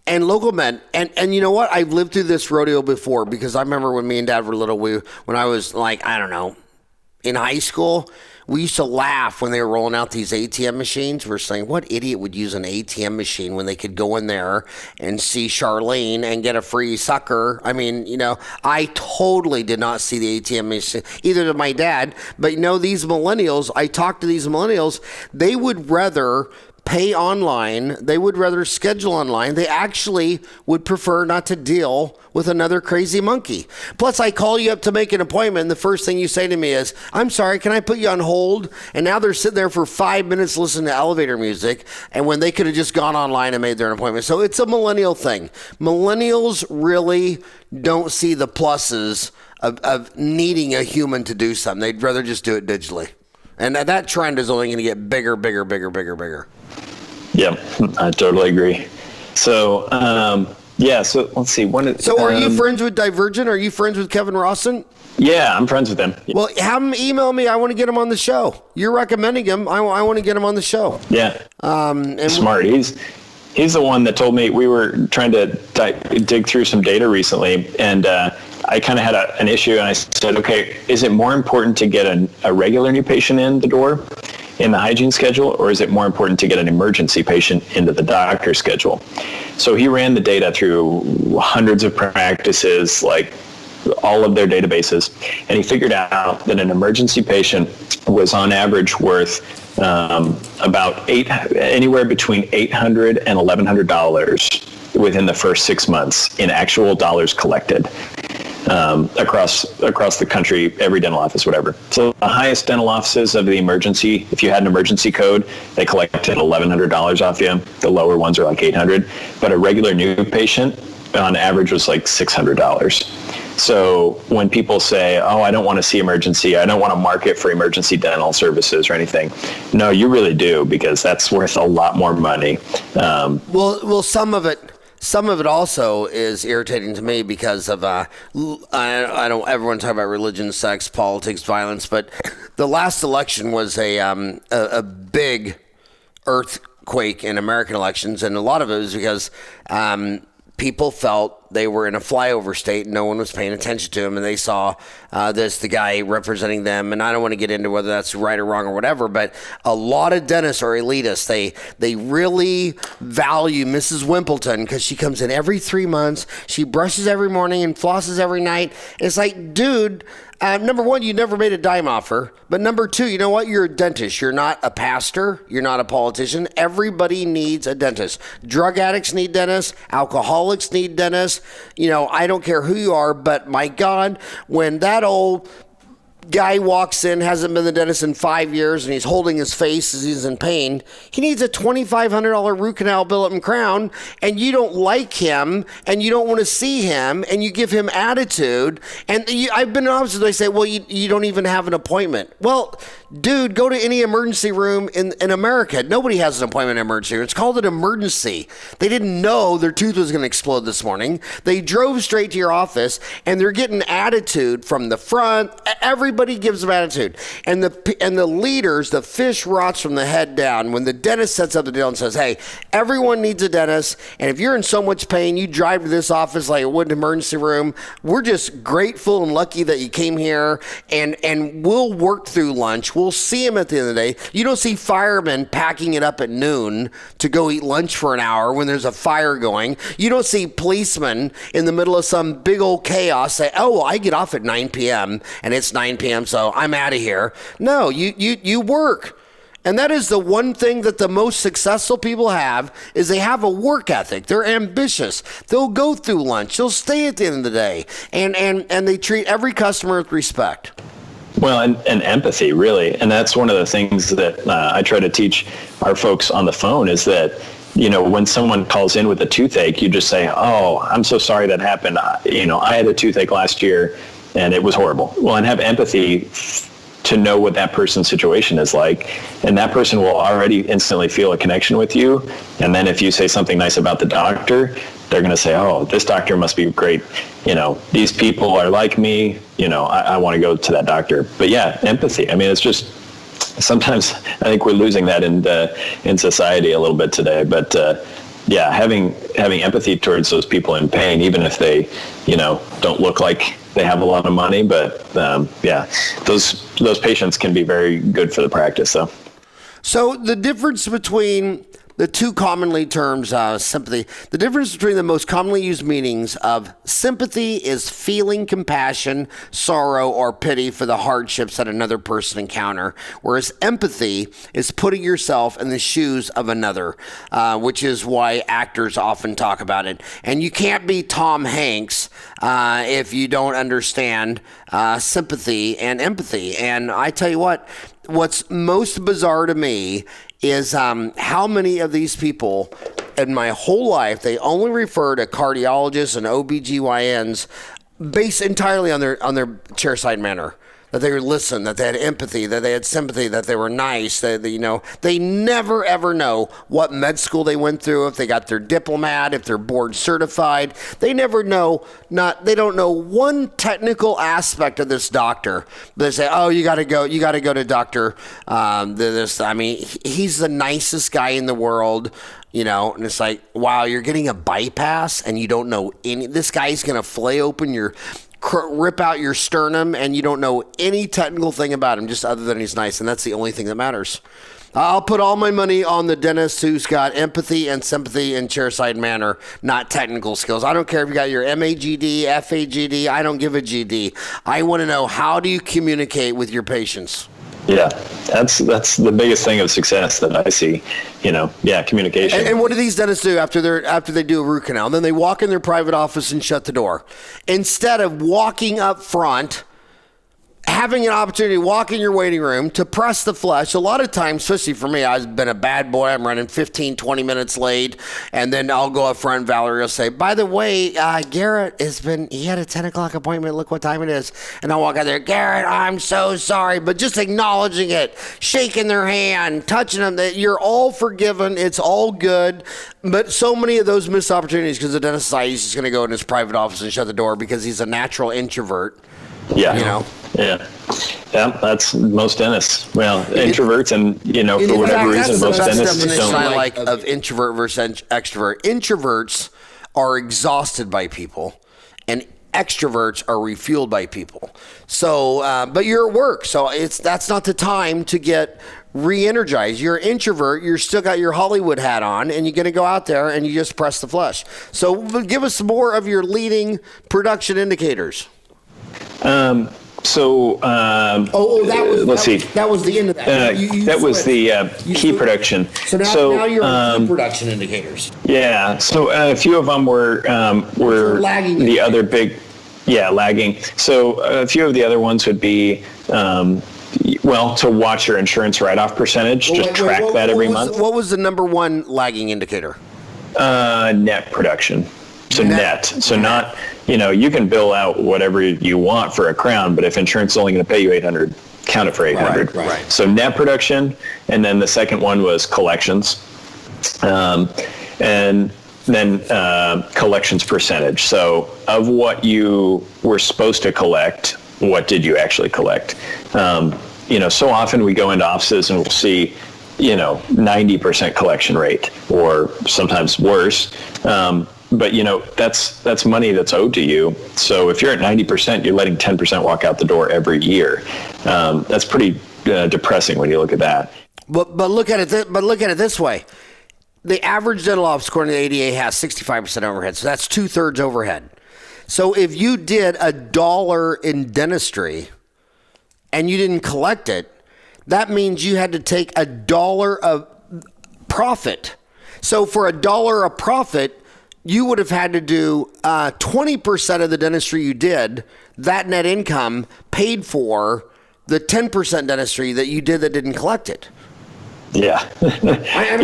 And LocalMed, and you know what? I've lived through this rodeo before, because I remember when me and Dad were little, when I was in high school, we used to laugh when they were rolling out these ATM machines. We're saying, what idiot would use an ATM machine when they could go in there and see Charlene and get a free sucker? I totally did not see the ATM machine, either to my dad. But these millennials, I talked to these millennials, they would rather pay online. They would rather schedule online. They actually would prefer not to deal with another crazy monkey. Plus, I call you up to make an appointment, and the first thing you say to me is, I'm sorry, can I put you on hold? And now they're sitting there for 5 minutes listening to elevator music, and when they could have just gone online and made their appointment. So it's a millennial thing. Millennials really don't see the pluses of needing a human to do something. They'd rather just do it digitally. And that trend is only going to get bigger. Yeah, I totally agree. So, so let's see. Are you friends with Divergent? Are you friends with Kevin Rawson? Yeah, I'm friends with him. Well, have him email me. I want to get him on the show. You're recommending him. I want to get him on the show. Yeah. Smart. He's the one that told me. We were trying to dig through some data recently, and I kind of had an issue, and I said, okay, is it more important to get a regular new patient in the door in the hygiene schedule, or is it more important to get an emergency patient into the doctor's schedule? So he ran the data through hundreds of practices, like all of their databases, and he figured out that an emergency patient was on average worth about anywhere between $800 and $1,100 within the first 6 months in actual dollars collected. Across the country, every dental office, whatever. So the highest dental offices of the emergency, if you had an emergency code, they collected $1,100 off you. The lower ones are like $800. But a regular new patient, on average, was like $600. So when people say, oh, I don't want to see emergency, I don't want to market for emergency dental services or anything. No, you really do, because that's worth a lot more money. Well, some of it also is irritating to me because of I don't ever want to talk about religion, sex, politics, violence, but the last election was a big earthquake in American elections, and a lot of it was because people felt they were in a flyover state and no one was paying attention to them, and they saw the guy representing them. And I don't want to get into whether that's right or wrong or whatever, but a lot of dentists are elitists. They really value Mrs. Wimpleton because she comes in every 3 months. She brushes every morning and flosses every night. It's like, dude, number one, you never made a dime off her. But number two, you know what? You're a dentist. You're not a pastor. You're not a politician. Everybody needs a dentist. Drug addicts need dentists. Alcoholics need dentists. I don't care who you are, but my God, when that old Guy walks in, hasn't been to the dentist in 5 years, and he's holding his face as he's in pain. He needs a $2,500 root canal, billet, and crown, and you don't like him, and you don't want to see him, and you give him attitude. And I've been in offices where they say, well, you don't even have an appointment. Well, dude, go to any emergency room in America. Nobody has an appointment in an emergency room. It's called an emergency. They didn't know their tooth was going to explode this morning. They drove straight to your office, and they're getting attitude from the front. Everybody gives them attitude. And the leaders, the fish rots from the head down. When the dentist sets up the deal and says, hey, everyone needs a dentist, and if you're in so much pain, you drive to this office like it would an emergency room. We're just grateful and lucky that you came here, and we'll work through lunch. We'll see him at the end of the day. You don't see firemen packing it up at noon to go eat lunch for an hour when there's a fire going. You don't see policemen in the middle of some big old chaos say, oh, well, I get off at 9 p.m. and it's 9 p.m., so I'm out of here. No, you work. And that is the one thing that the most successful people have, is they have a work ethic. They're ambitious. They'll go through lunch. They'll stay at the end of the day. And they treat every customer with respect. Well, and empathy, really. And that's one of the things that I try to teach our folks on the phone, is that, when someone calls in with a toothache, you just say, oh, I'm so sorry that happened. I had a toothache last year and it was horrible. Well, and have empathy to know what that person's situation is like. And that person will already instantly feel a connection with you. And then if you say something nice about the doctor, they're going to say, oh, this doctor must be great. These people are like me. I want to go to that doctor. But yeah, empathy. I mean, it's just, sometimes I think we're losing that in society a little bit today. But yeah, having empathy towards those people in pain, even if they, don't look like they have a lot of money. But yeah, those patients can be very good for the practice. So the difference between the two commonly terms, sympathy, the difference between the most commonly used meanings of sympathy is feeling compassion, sorrow, or pity for the hardships that another person encounter, whereas empathy is putting yourself in the shoes of another, which is why actors often talk about it. And you can't be Tom Hanks if you don't understand sympathy and empathy. And I tell you what's most bizarre to me is how many of these people in my whole life, they only refer to cardiologists and OBGYNs based entirely on their chairside manner. That they would listen, that they had empathy, that they had sympathy, that they were nice, that they never ever know what med school they went through, if they got their diplomat, if they're board certified. They never know, they don't know one technical aspect of this doctor. They say, oh, you got to go to Dr. He's the nicest guy in the world. And it's like, wow, you're getting a bypass and you don't know this guy's going to flay open rip out your sternum, and you don't know any technical thing about him, just other than he's nice, and that's the only thing that matters. I'll put all my money on the dentist who's got empathy and sympathy and chairside manner, not technical skills. I don't care if you got your MAGD, FAGD, I don't give a GD. I want to know, how do you communicate with your patients? Yeah, that's the biggest thing of success that I see, communication. And what do these dentists do after they do a root canal? And then they walk in their private office and shut the door. Instead of walking up front, having an opportunity to walk in your waiting room to press the flesh. A lot of times, especially for me, I've been a bad boy. I'm running 15, 20 minutes late. And then I'll go up front and Valerie will say, by the way, Garrett he had a 10 o'clock appointment. Look what time it is. And I'll walk out there, Garrett, I'm so sorry. But just acknowledging it, shaking their hand, touching them, that you're all forgiven. It's all good. But so many of those missed opportunities because the dentist is he's just going to go in his private office and shut the door because he's a natural introvert. Yeah. Yeah, that's most dentists. Well, introverts, and for whatever reason, most dentists don't like of introvert versus extrovert. Introverts are exhausted by people, and extroverts are refueled by people. So, but you're at work, so that's not the time to get re-energized. You're an introvert. You're still got your Hollywood hat on, and you're going to go out there and you just press the flesh. So, give us more of your leading production indicators. Let's see. That was the end of that. That was the key production. So now you're on production indicators. Yeah. So a few of them were lagging the other big. Yeah, lagging. So a few of the other ones would be, to watch your insurance write-off percentage. Just track that every month. What was the number one lagging indicator? Net production. So net. So not, you can bill out whatever you want for a crown, but if insurance is only going to pay you $800, count it for $800. Right. So net production, and then the second one was collections. And then collections percentage. So of what you were supposed to collect, what did you actually collect? So often we go into offices and we'll see, 90% collection rate, or sometimes worse. But that's money that's owed to you. So if you're at 90%, you're letting 10% walk out the door every year. That's pretty depressing when you look at that. But look at it this way. The average dental office, according to the ADA, has 65% overhead. So that's 2/3 overhead. So if you did $1 in dentistry and you didn't collect it, that means you had to take $1 of profit. So for $1 of profit, you would have had to do 20% of the dentistry you did. That net income paid for the 10% dentistry that you did that didn't collect it. Yeah. So I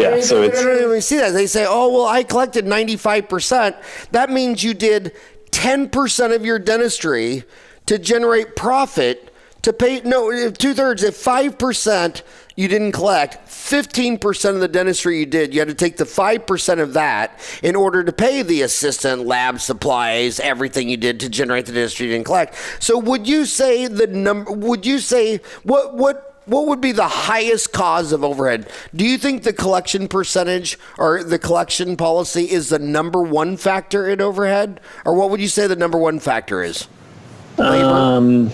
don't even see that. They say, oh, well, I collected 95%. That means you did 10% of your dentistry to generate profit to pay. No, 2/3. If 5% you didn't collect, 15% of the dentistry you did, you had to take the 5% of that in order to pay the assistant, lab supplies, everything you did to generate the dentistry you didn't collect. So would you say what would be the highest cause of overhead? Do you think the collection percentage or the collection policy is the number one factor in overhead? Or what would you say the number one factor is? Labor?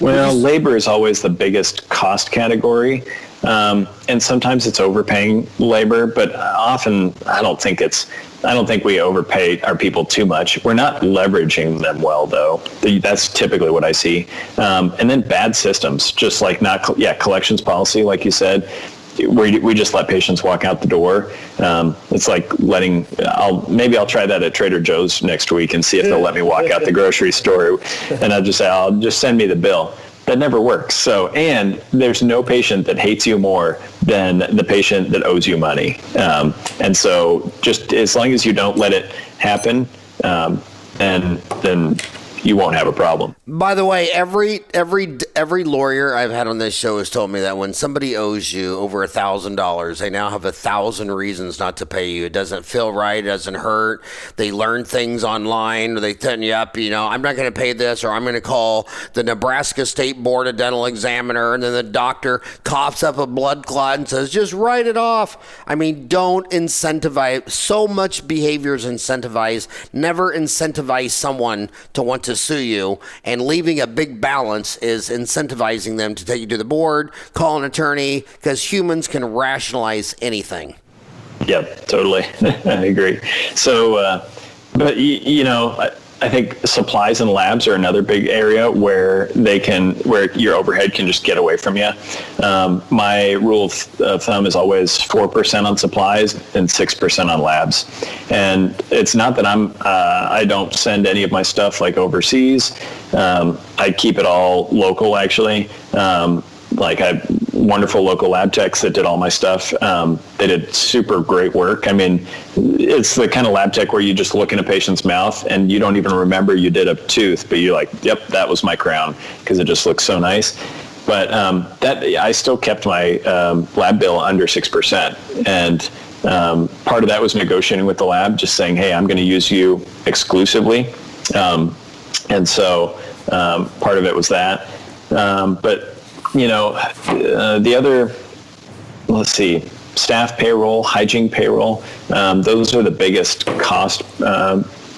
Labor is always the biggest cost category. And sometimes it's overpaying labor, but often I don't think we overpay our people too much. We're not leveraging them well, though. That's typically what I see. And then bad systems, just like collections policy, like you said, we just let patients walk out the door. It's like I'll try that at Trader Joe's next week and see if they'll let me walk out the grocery store. And I'll just say, just send me the bill. That never works. So, and there's no patient that hates you more than the patient that owes you money. And so just as long as you don't let it happen, and then you won't have a problem. By the way, every lawyer I've had on this show has told me that when somebody owes you over $1,000, they now have 1,000 reasons not to pay you. It doesn't feel right. It doesn't hurt. They learn things online, or they turn you up. I'm not going to pay this, or I'm going to call the Nebraska State Board of Dental Examiner, and then the doctor coughs up a blood clot and says, just write it off. I mean, don't incentivize. So much behavior is incentivized. Never incentivize someone to want to sue you, and leaving a big balance is incentivizing them to take you to the board, call an attorney, because humans can rationalize anything. Yep, totally. I agree. So, but I think supplies and labs are another big area where your overhead can just get away from you. My rule of thumb is always 4% on supplies and 6% on labs. And it's not that I don't send any of my stuff like overseas. I keep it all local, actually. Like I have wonderful local lab techs that did all my stuff. They did super great work. I mean, it's the kind of lab tech where you just look in a patient's mouth and you don't even remember you did a tooth, but you're like, yep, that was my crown, because it just looks so nice. But I still kept my lab bill under 6%. And part of that was negotiating with the lab, just saying, hey, I'm going to use you exclusively. And so part of it was that. But the other, let's see, staff payroll, hygiene payroll, those are the biggest cost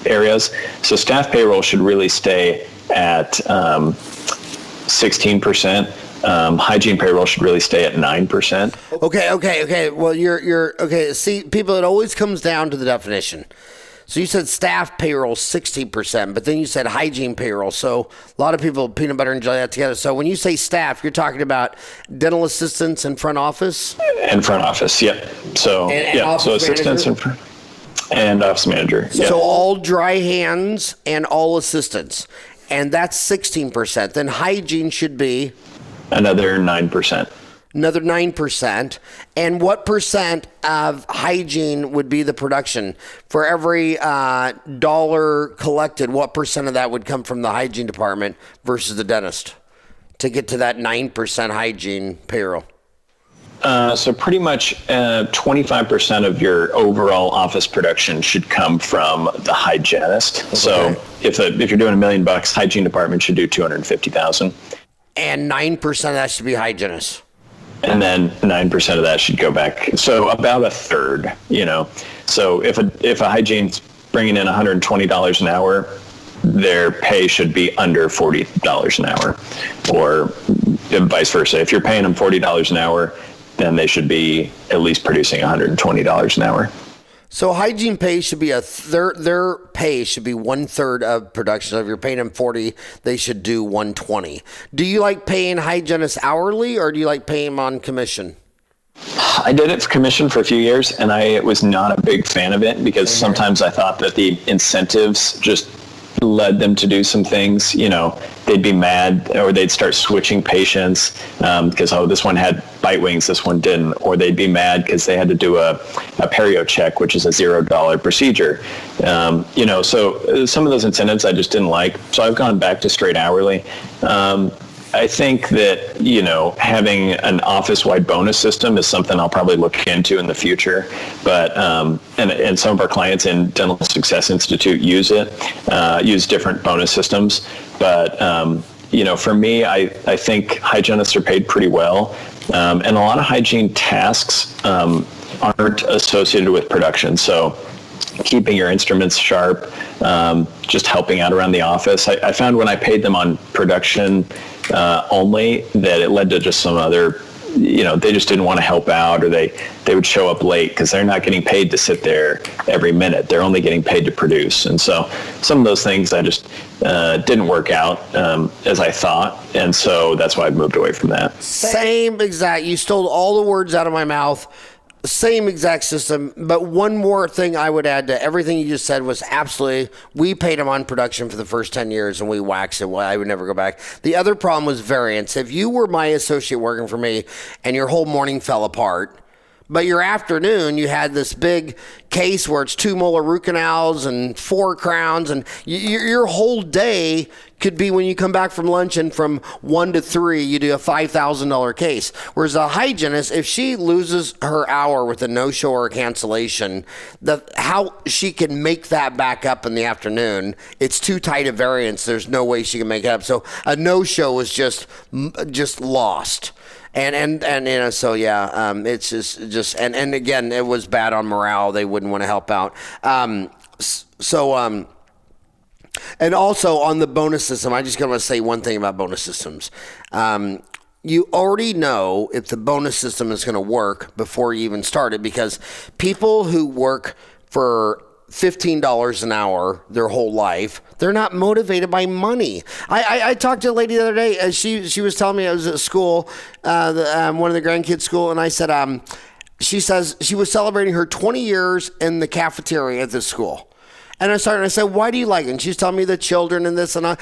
areas. So staff payroll should really stay at 16%. Hygiene payroll should really stay at 9%. Okay. Well, you're okay. See, people, it always comes down to the definition. So you said staff payroll 60%, but then you said hygiene payroll. So a lot of people peanut butter and jelly that together. So when you say staff, you're talking about dental assistants in front office? In front office, yep. So and so assistants in front. And office manager. Yeah. So all dry hands and all assistants. And that's 16%. Then hygiene should be? Another 9%. Another 9%. And what percent of hygiene would be the production? For every dollar collected, what percent of that would come from the hygiene department versus the dentist to get to that 9% hygiene payroll? So pretty much 25% of your overall office production should come from the hygienist. Okay. So if you're doing $1 million, hygiene department should do 250,000. And 9% of that should be hygienists. And then 9% of that should go back. So about a third, So if a hygiene's bringing in $120 an hour, their pay should be under $40 an hour, or vice versa. If you're paying them $40 an hour, then they should be at least producing $120 an hour. So hygiene pay should be their pay should be 1/3 of production. So if you're paying them 40, they should do 120. Do you like paying hygienists hourly, or do you like paying them on commission? I did it for commission for a few years, and I was not a big fan of it because sometimes I thought that the incentives just led them to do some things. They'd be mad, or they'd start switching patients because, this one had bite wings, this one didn't, or they'd be mad because they had to do a perio check, which is a $0 procedure. So some of those incentives I just didn't like. So I've gone back to straight hourly. I think that, having an office-wide bonus system is something I'll probably look into in the future. But, and some of our clients in Dental Success Institute use different bonus systems. But, for me, I think hygienists are paid pretty well. And a lot of hygiene tasks aren't associated with production. So keeping your instruments sharp, just helping out around the office. I found when I paid them on production only that it led to just some other, they just didn't want to help out, or they would show up late because they're not getting paid to sit there every minute. They're only getting paid to produce. And so some of those things I just didn't work out as I thought. And so that's why I moved away from that. Same exact. You stole all the words out of my mouth. Same exact system, but one more thing I would add to everything you just said was absolutely, we paid them on production for the first 10 years and we waxed it. Well, I would never go back. The other problem was variance. If you were my associate working for me and your whole morning fell apart, but your afternoon, you had this big case where it's 2 molar root canals and 4 crowns, and your whole day could be when you come back from lunch, and from 1 to 3, you do a $5,000 case. Whereas a hygienist, if she loses her hour with a no-show or a cancellation, how she can make that back up in the afternoon, it's too tight a variance. There's no way she can make it up. So a no-show is just lost. It's just and again, it was bad on morale. They wouldn't want to help out. And also on the bonus system, I just want to say one thing about bonus systems. You already know if the bonus system is going to work before you even start it, because people who work for $15 an hour their whole life, they're not motivated by money. I talked to a lady the other day. She was telling me I was at school, one of the grandkids' school, and I said, she says she was celebrating her 20 years in the cafeteria at this school. And I said, why do you like it? And she's telling me the children and this and that.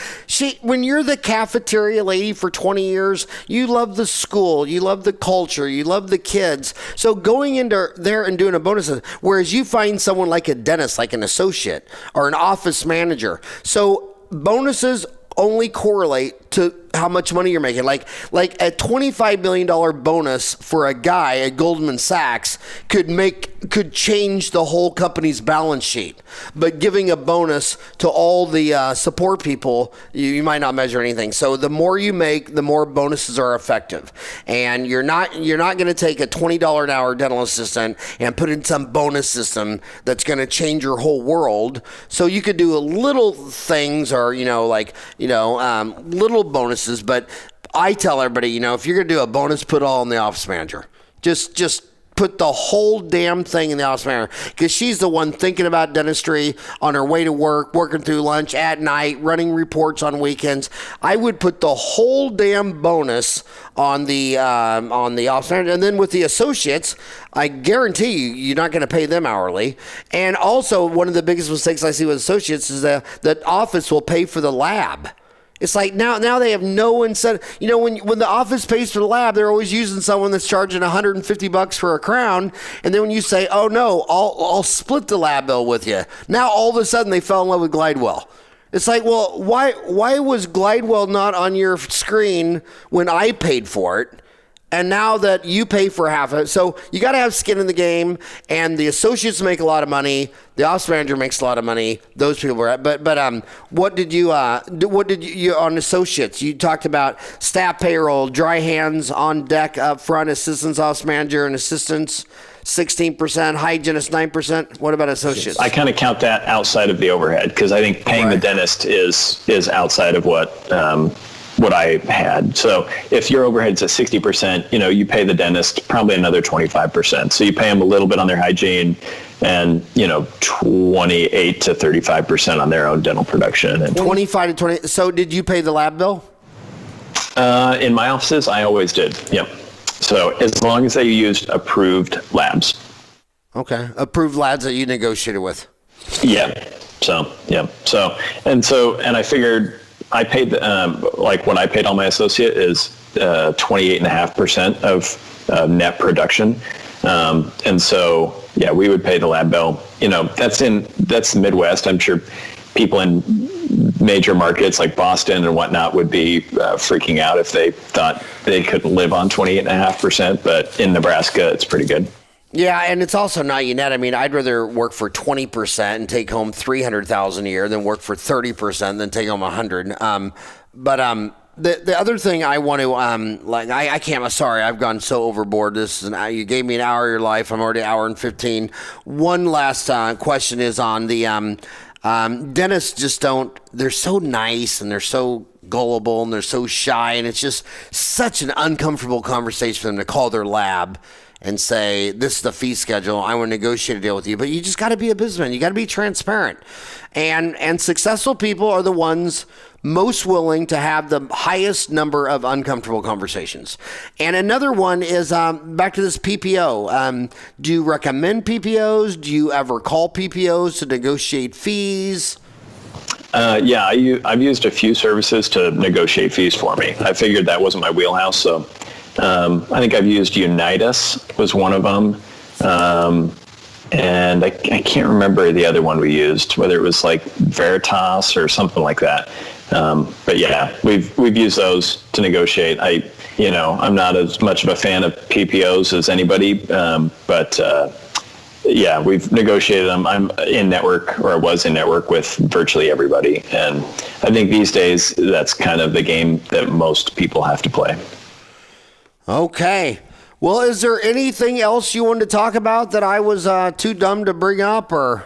When you're the cafeteria lady for 20 years, you love the school, you love the culture, you love the kids. So going into there and doing a bonus, whereas you find someone like a dentist, like an associate or an office manager. So bonuses only correlate to how much money you're making. Like a $25 million bonus for a guy at Goldman Sachs could change the whole company's balance sheet. But giving a bonus to all the support people, you might not measure anything. So the more you make, the more bonuses are effective. And you're not going to take a $20 an hour dental assistant and put in some bonus system that's going to change your whole world. So you could do little things, or little bonuses. But I tell everybody, if you're going to do a bonus, put it all on the office manager. Just put the whole damn thing in the office manager, because she's the one thinking about dentistry on her way to work, working through lunch, at night, running reports on weekends. I would put the whole damn bonus on the office manager, and then with the associates, I guarantee you're not going to pay them hourly. And also, one of the biggest mistakes I see with associates is that the office will pay for the lab. It's like now they have no incentive. When the office pays for the lab, they're always using someone that's charging $150 for a crown. And then when you say, "Oh no, I'll split the lab bill with you," now all of a sudden they fell in love with Glidewell. It's like, well, why was Glidewell not on your screen when I paid for it? And now that you pay for half of it, so you got to have skin in the game. And the associates make a lot of money. The office manager makes a lot of money. Those people were, but what did you on associates? You talked about staff payroll, dry hands on deck up front, assistants, office manager, and assistants 16%, hygienist 9%. What about associates? I kind of count that outside of the overhead, because I think paying the dentist is outside of what I had. So if your overhead's at 60%, you pay the dentist probably another 25%. So you pay them a little bit on their hygiene and, 28 to 35% on their own dental production. And 25 to 20. So did you pay the lab bill? In my offices, I always did. Yep. So as long as they used approved labs. Okay. Approved labs that you negotiated with. Yeah. So, yeah. And I figured I paid, what I paid all my associate is 28.5% of net production. And so, yeah, we would pay the lab bill. That's the Midwest. I'm sure people in major markets like Boston and whatnot would be freaking out if they thought they couldn't live on 28.5%. But in Nebraska, it's pretty good. Yeah, and it's also not net. I mean, I'd rather work for 20% and take home $300,000 a year than work for 30% than take home $100,000. The other thing I want to I can't. I'm sorry, I've gone so overboard. You gave me an hour of your life. I'm already an hour and 15. One last question is on the dentists. Just don't. They're so nice and they're so gullible and they're so shy, and it's just such an uncomfortable conversation for them to call their lab and say, "This is the fee schedule. I want to negotiate a deal with you." But you just got to be a businessman. You got to be transparent. And successful people are the ones most willing to have the highest number of uncomfortable conversations. And another one is back to this PPO. Do you recommend PPOs? Do you ever call PPOs to negotiate fees? Yeah, I've used a few services to negotiate fees for me. I figured that wasn't my wheelhouse, so I think I've used Unitas was one of them, and I can't remember the other one we used, whether it was like Veritas or something like that. But yeah, we've used those to negotiate. I'm not as much of a fan of PPOs as anybody, but yeah, we've negotiated them. I'm in network, or I was in network with virtually everybody, and I think these days that's kind of the game that most people have to play. Okay. Well, is there anything else you wanted to talk about that I was too dumb to bring up, or?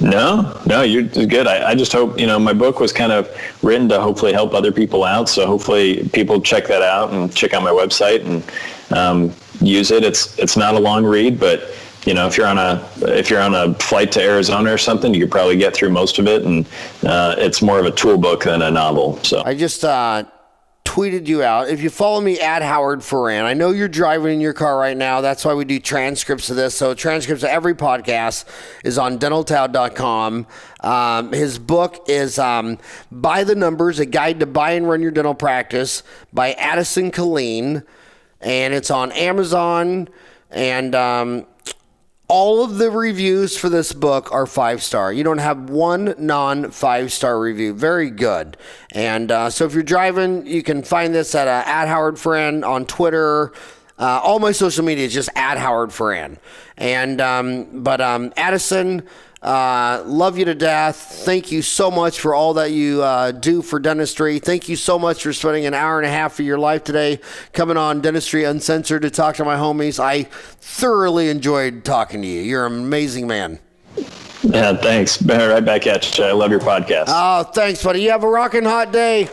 No, you're good. I just hope, my book was kind of written to hopefully help other people out. So hopefully people check that out and check out my website and use it. It's not a long read, but if you're on a flight to Arizona or something, you could probably get through most of it. And it's more of a tool book than a novel. So I just tweeted you out. If you follow me at Howard Farran, I know you're driving in your car right now. That's why we do transcripts of this. So transcripts of every podcast is on dentaltown.com. His book is By the Numbers, A Guide to Buy and Run Your Dental Practice by Addison Killeen. And it's on Amazon. And all of the reviews for this book are 5-star. You don't have one non-5-star review. Very good. And so if you're driving, you can find this at Howard Farran on Twitter. All my social media is just at Howard Farran. And Addison, love you to death. Thank you so much for all that you do for dentistry. Thank you so much for spending an hour and a half of your life today coming on Dentistry Uncensored to talk to my homies. I thoroughly enjoyed talking to you. You're an amazing man. Yeah, thanks. Right back at you. I love your podcast. Oh, thanks, buddy. You have a rocking hot day.